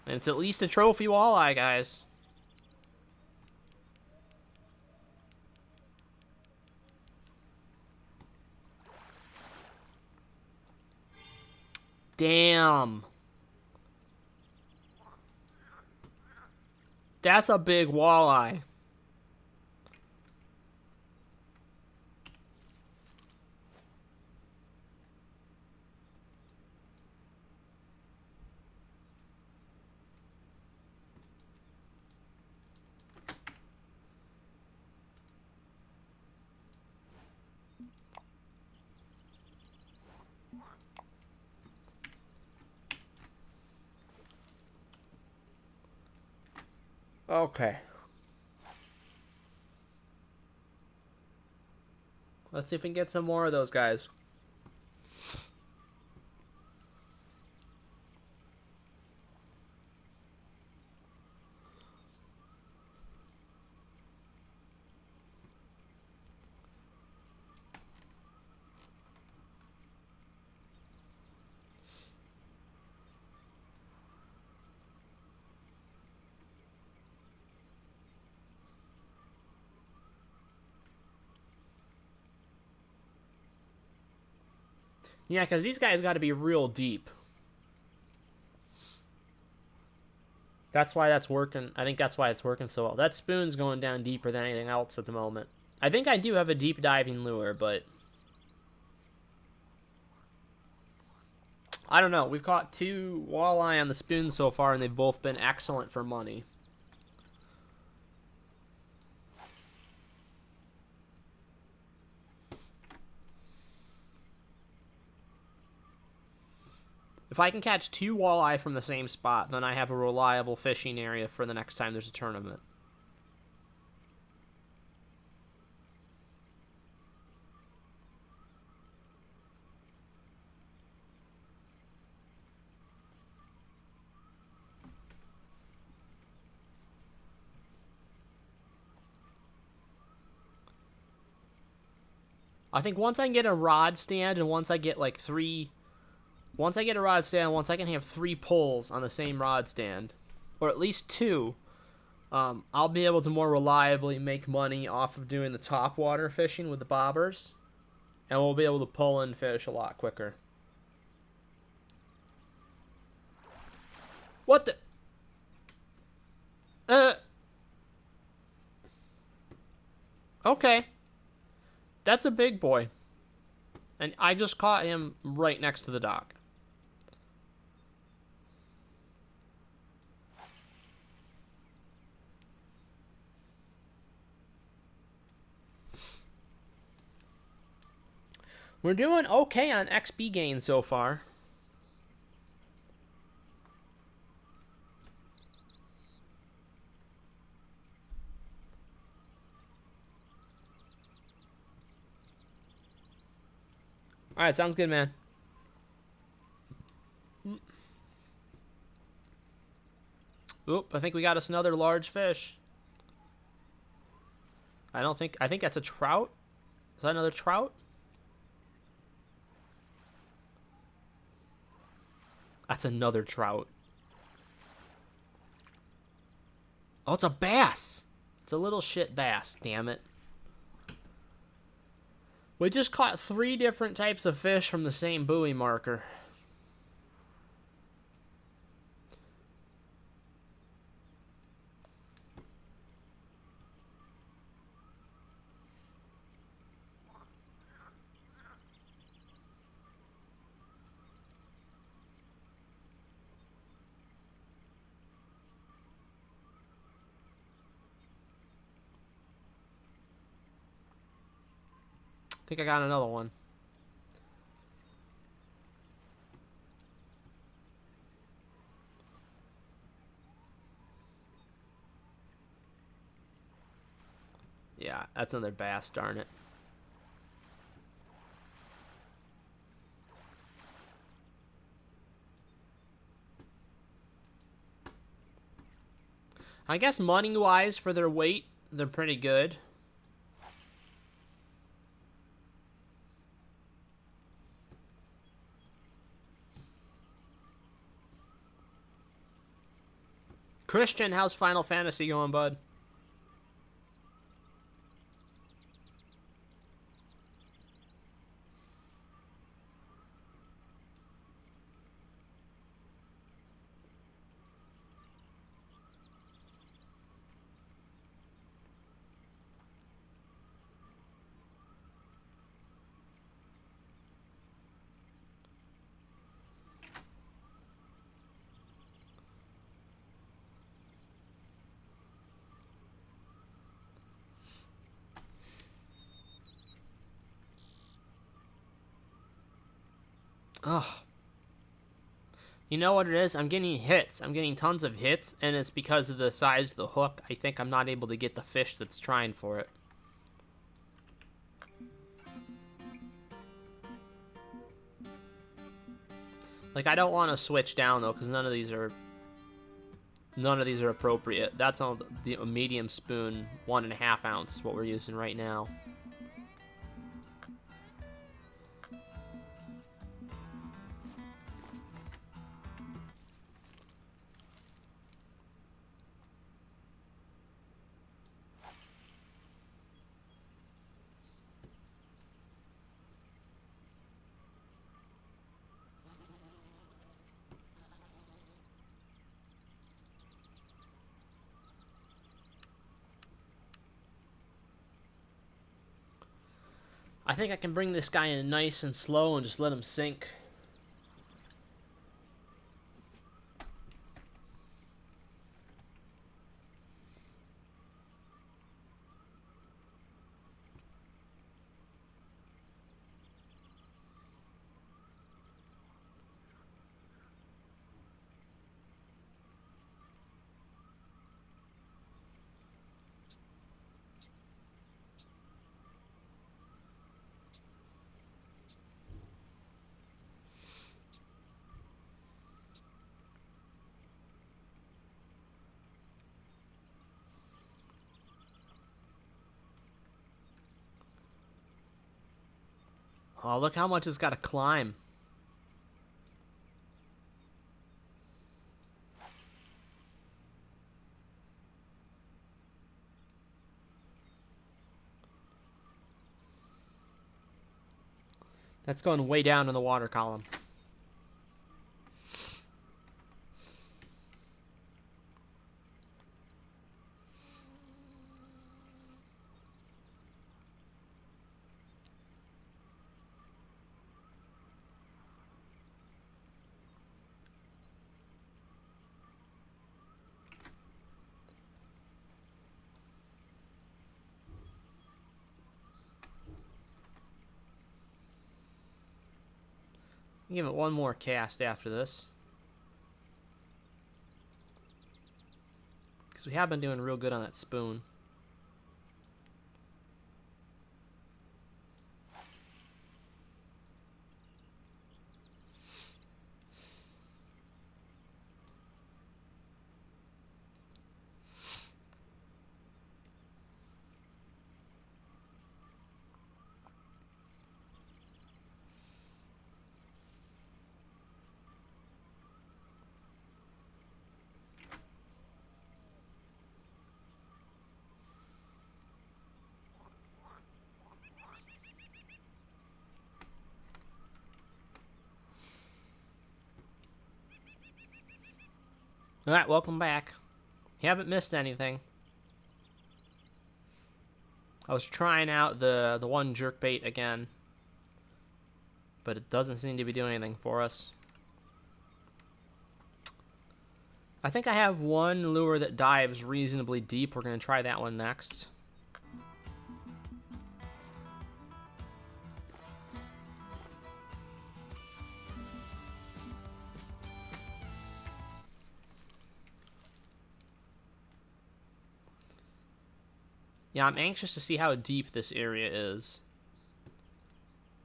And it's at least a trophy walleye, guys. Damn. That's a big walleye. Okay. Let's see if we can get some more of those guys. Yeah, because these guys got to be real deep. That's why that's working. I think that's why it's working so well. That spoon's going down deeper than anything else at the moment. I think I do have a deep diving lure, but I don't know. We've caught 2 walleye on the spoon so far, and they've both been excellent for money. If I can catch 2 walleye from the same spot, then I have a reliable fishing area for the next time there's a tournament. I think once I can get a rod stand and once I get like 3... Once I get a rod stand, once I can have 3 pulls on the same rod stand, or at least 2, I'll be able to more reliably make money off of doing the top water fishing with the bobbers, and we'll be able to pull in fish a lot quicker. What the? Okay. That's a big boy. And I just caught him right next to the dock. We're doing okay on XP gain so far. Alright, sounds good, man. Oop, I think we got us another large fish. I think that's a trout. Is that another trout? That's another trout. Oh, it's a bass. It's a little shit bass, damn it. We just caught 3 different types of fish from the same buoy marker. I think I got another one. Yeah, that's another bass, darn it. I guess money-wise for their weight, they're pretty good. Christian, how's Final Fantasy going, bud? Ugh. You know what it is? I'm getting hits. I'm getting tons of hits, and it's because of the size of the hook. I think I'm not able to get the fish that's trying for it. Like, I don't want to switch down, though, because none of these are appropriate. That's on the medium spoon, 1.5 ounce, what we're using right now. I think I can bring this guy in nice and slow and just let him sink. Oh, look how much it's got to climb. That's going way down in the water column. Give it one more cast after this. Because we have been doing real good on that spoon. Alright, welcome back. You haven't missed anything. I was trying out the one jerkbait again, but it doesn't seem to be doing anything for us. I think I have one lure that dives reasonably deep. We're going to try that one next. Yeah, I'm anxious to see how deep this area is.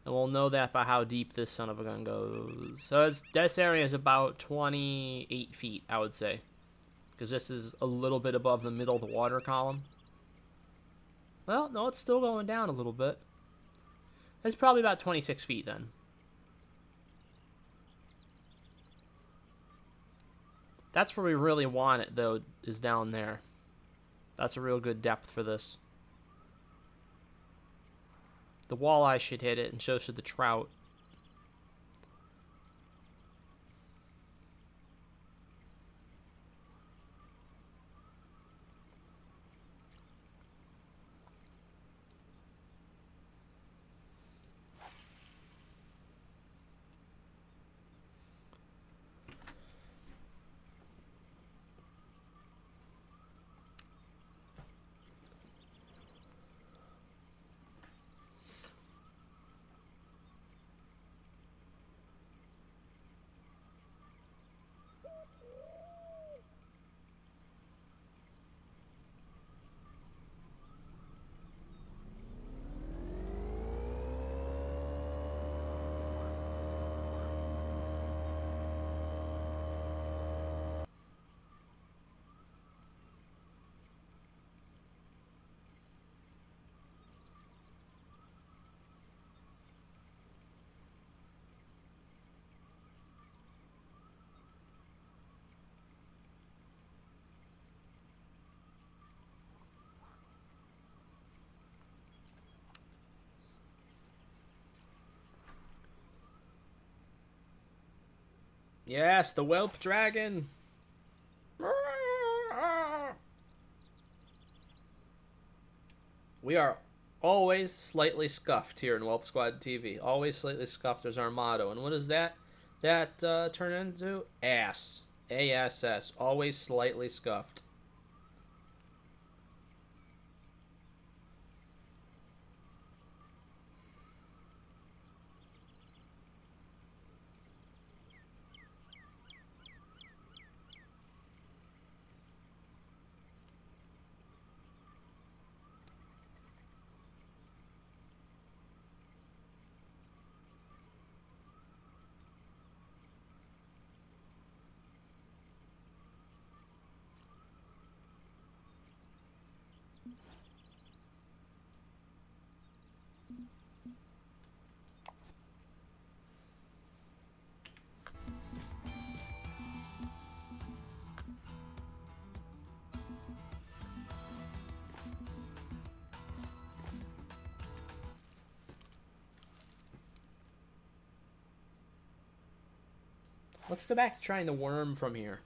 And we'll know that by how deep this son of a gun goes. So this area is about 28 feet, I would say. Because this is a little bit above the middle of the water column. Well, no, it's still going down a little bit. It's probably about 26 feet then. That's where we really want it, though, is down there. That's a real good depth for this. The walleye should hit it, and so should the trout. Yes, the Welp dragon. We are always slightly scuffed here in Welp Squad TV. Always slightly scuffed is our motto. And what does that turn into? Ass. ASS. Always slightly scuffed. Let's go back to trying the worm from here.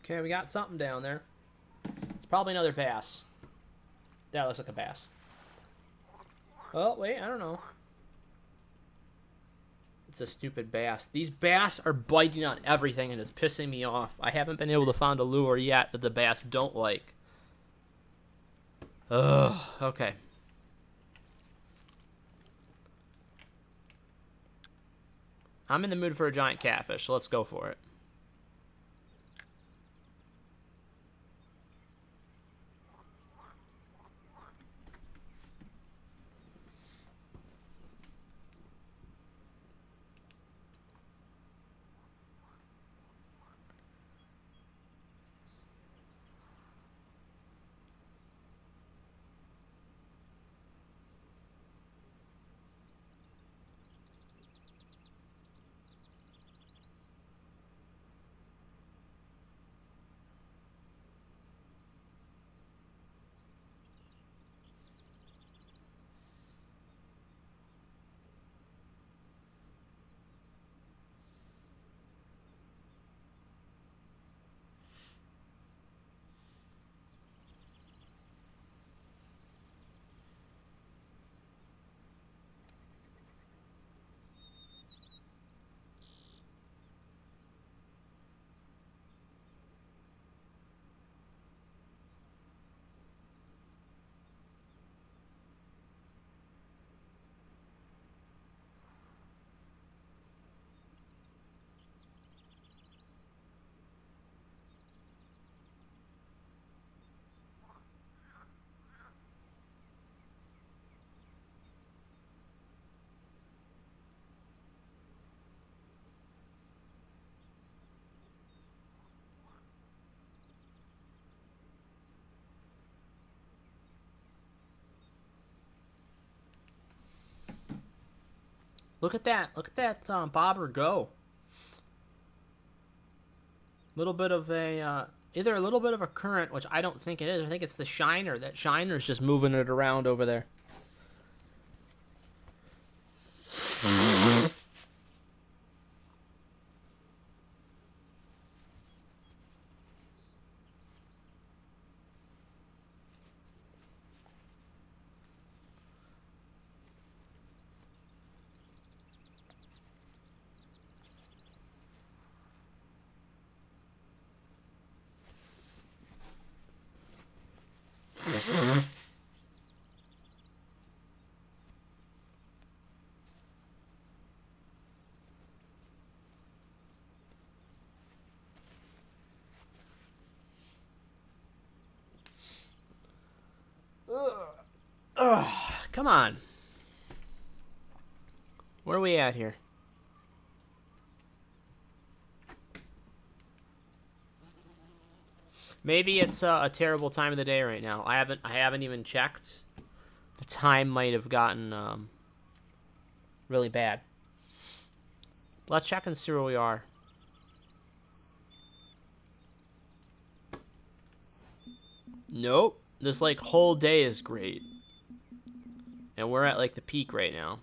Okay, we got something down there. It's probably another bass. That looks like a bass. Oh, wait, I don't know. It's a stupid bass. These bass are biting on everything and it's pissing me off. I haven't been able to find a lure yet that the bass don't like. Ugh, okay. I'm in the mood for a giant catfish, so let's go for it. Look at that. Look at that bobber go. Little bit of a either a little bit of a current, which I don't think it is. I think it's the shiner. That shiner's just moving it around over there. Ugh, come on. Where are we at here? Maybe it's a terrible time of the day right now. I haven't even checked. The time might have gotten really bad. Let's check and see where we are. Nope. This like whole day is great. And we're at like the peak right now.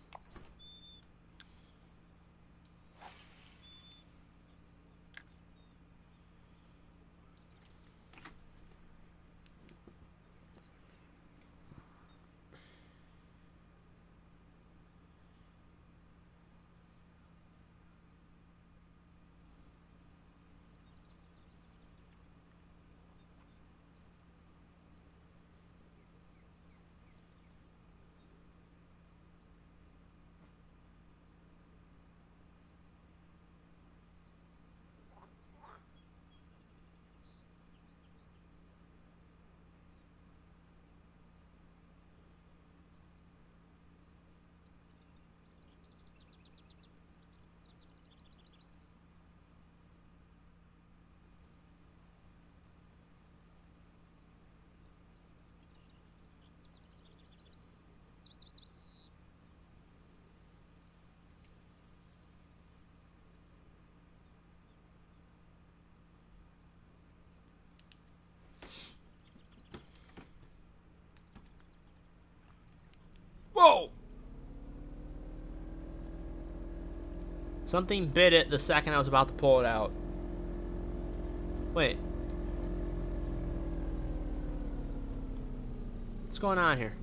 Whoa! Something bit it the second I was about to pull it out. Wait. What's going on here?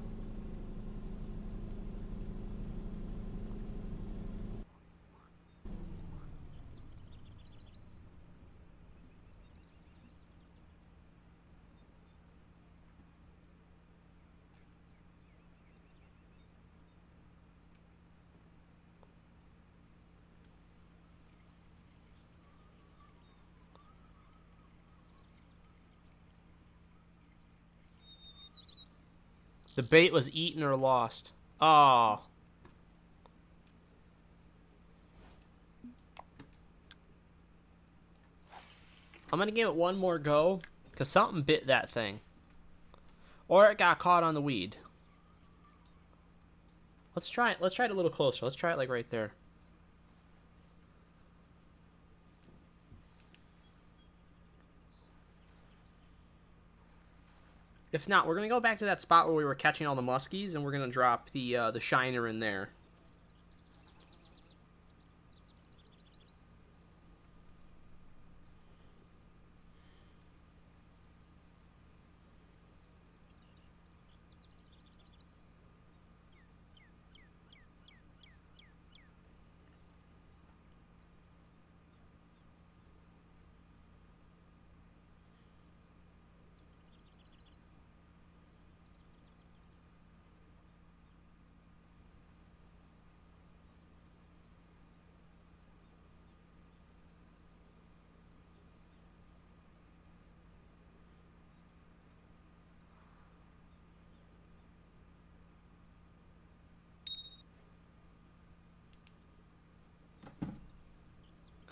The bait was eaten or lost. Oh. I'm gonna give it one more go, because something bit that thing. Or it got caught on the weed. Let's try it. Let's try it a little closer. Let's try it like right there. If not, we're gonna go back to that spot where we were catching all the muskies, and we're gonna drop the shiner in there.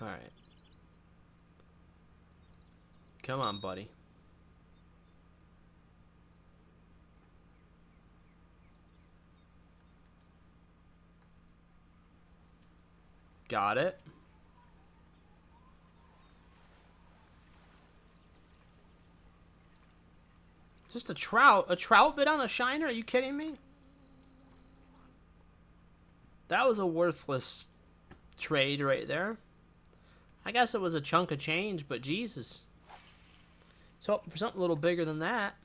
Alright. Come on, buddy. Got it. Just a trout. A trout bit on a shiner? Are you kidding me? That was a worthless trade right there. I guess it was a chunk of change, but Jesus. So for something a little bigger than that.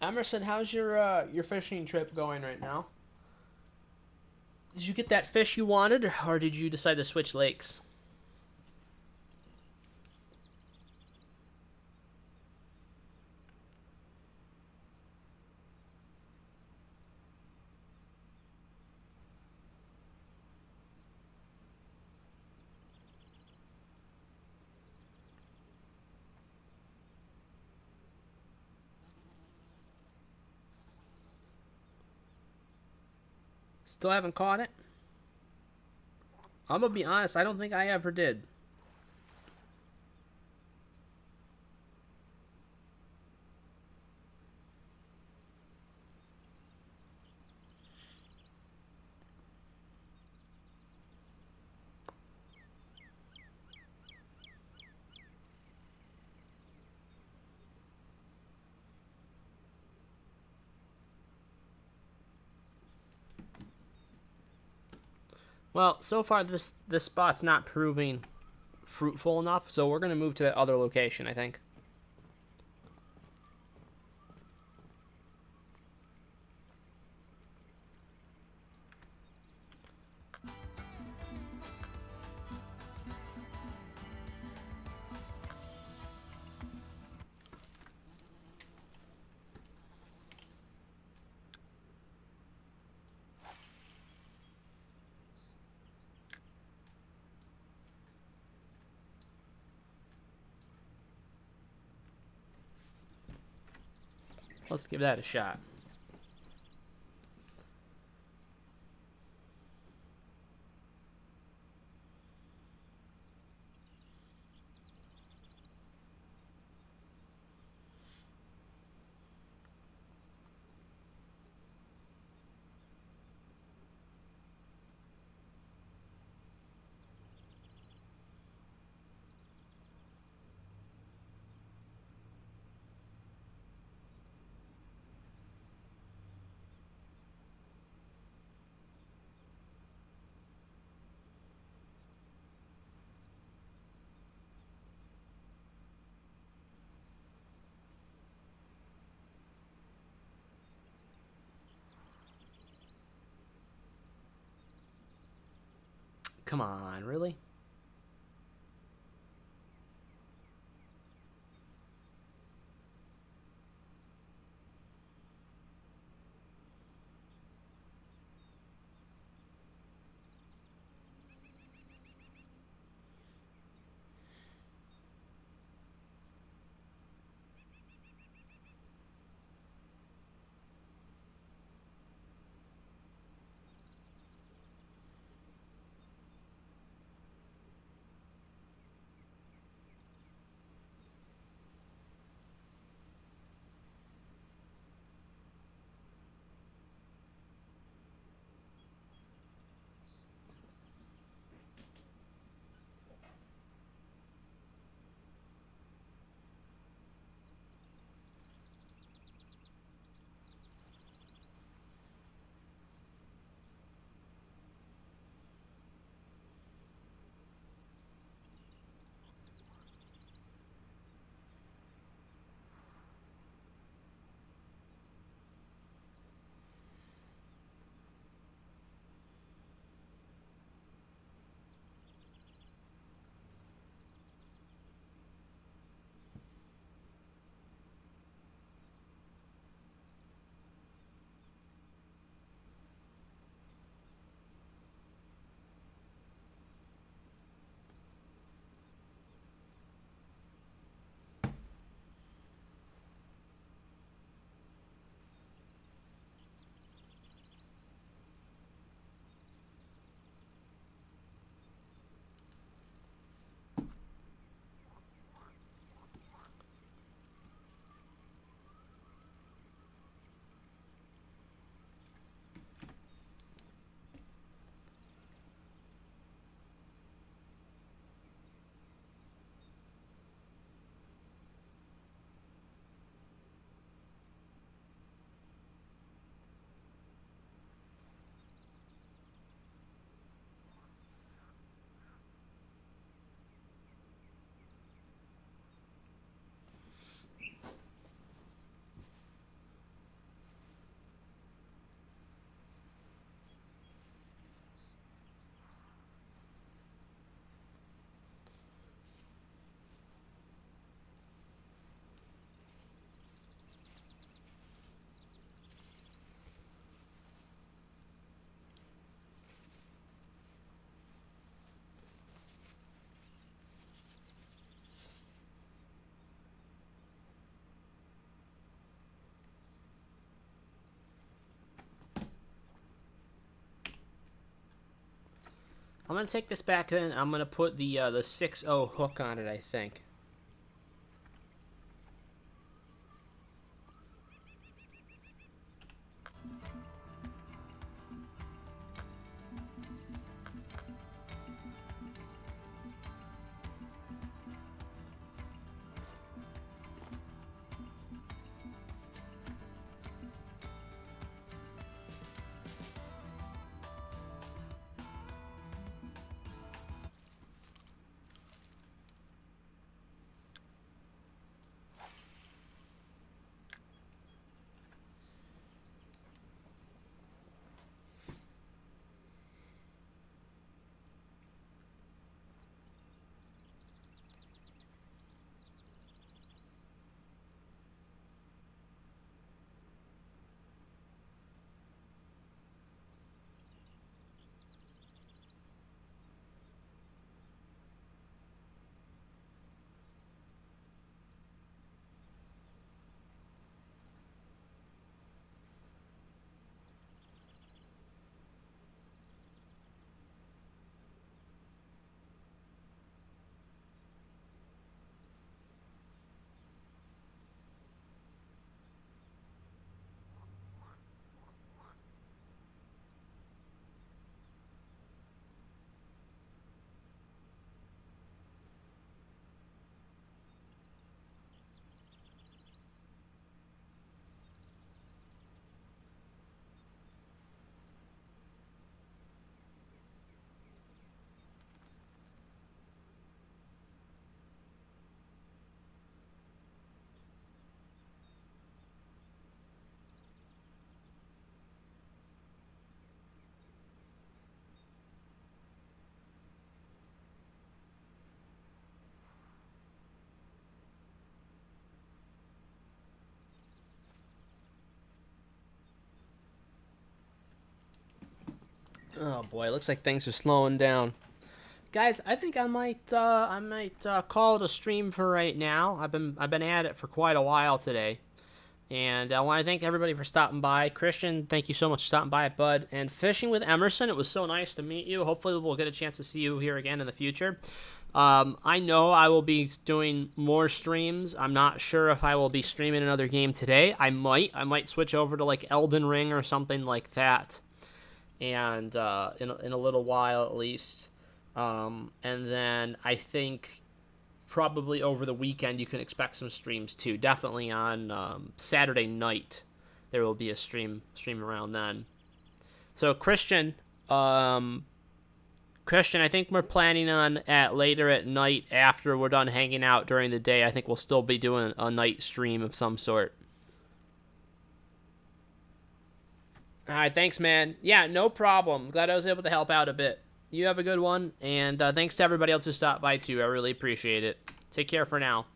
Emerson, how's your fishing trip going right now? Did you get that fish you wanted, or did you decide to switch lakes? Still haven't caught it? I'm gonna be honest, I don't think I ever did. Well, so far this spot's not proving fruitful enough, so we're gonna move to that other location, I think. Let's give that a shot. Come on, really? I'm gonna take this back in. I'm gonna put the 6.0 hook on it, I think. Oh boy, it looks like things are slowing down. Guys, I think I might call it a stream for right now. I've been at it for quite a while today, and I want to thank everybody for stopping by. Christian, thank you so much for stopping by, bud. And Fishing with Emerson, it was so nice to meet you. Hopefully, we'll get a chance to see you here again in the future. I know I will be doing more streams. I'm not sure if I will be streaming another game today. I might switch over to like Elden Ring or something like that, and in a little while at least. And then I think probably over the weekend you can expect some streams too. Definitely on Saturday night there will be a stream around then. So Christian, I think we're planning on later at night after we're done hanging out during the day. I think we'll still be doing a night stream of some sort. All right, thanks, man. Yeah, no problem. Glad I was able to help out a bit. You have a good one, and thanks to everybody else who stopped by, too. I really appreciate it. Take care for now.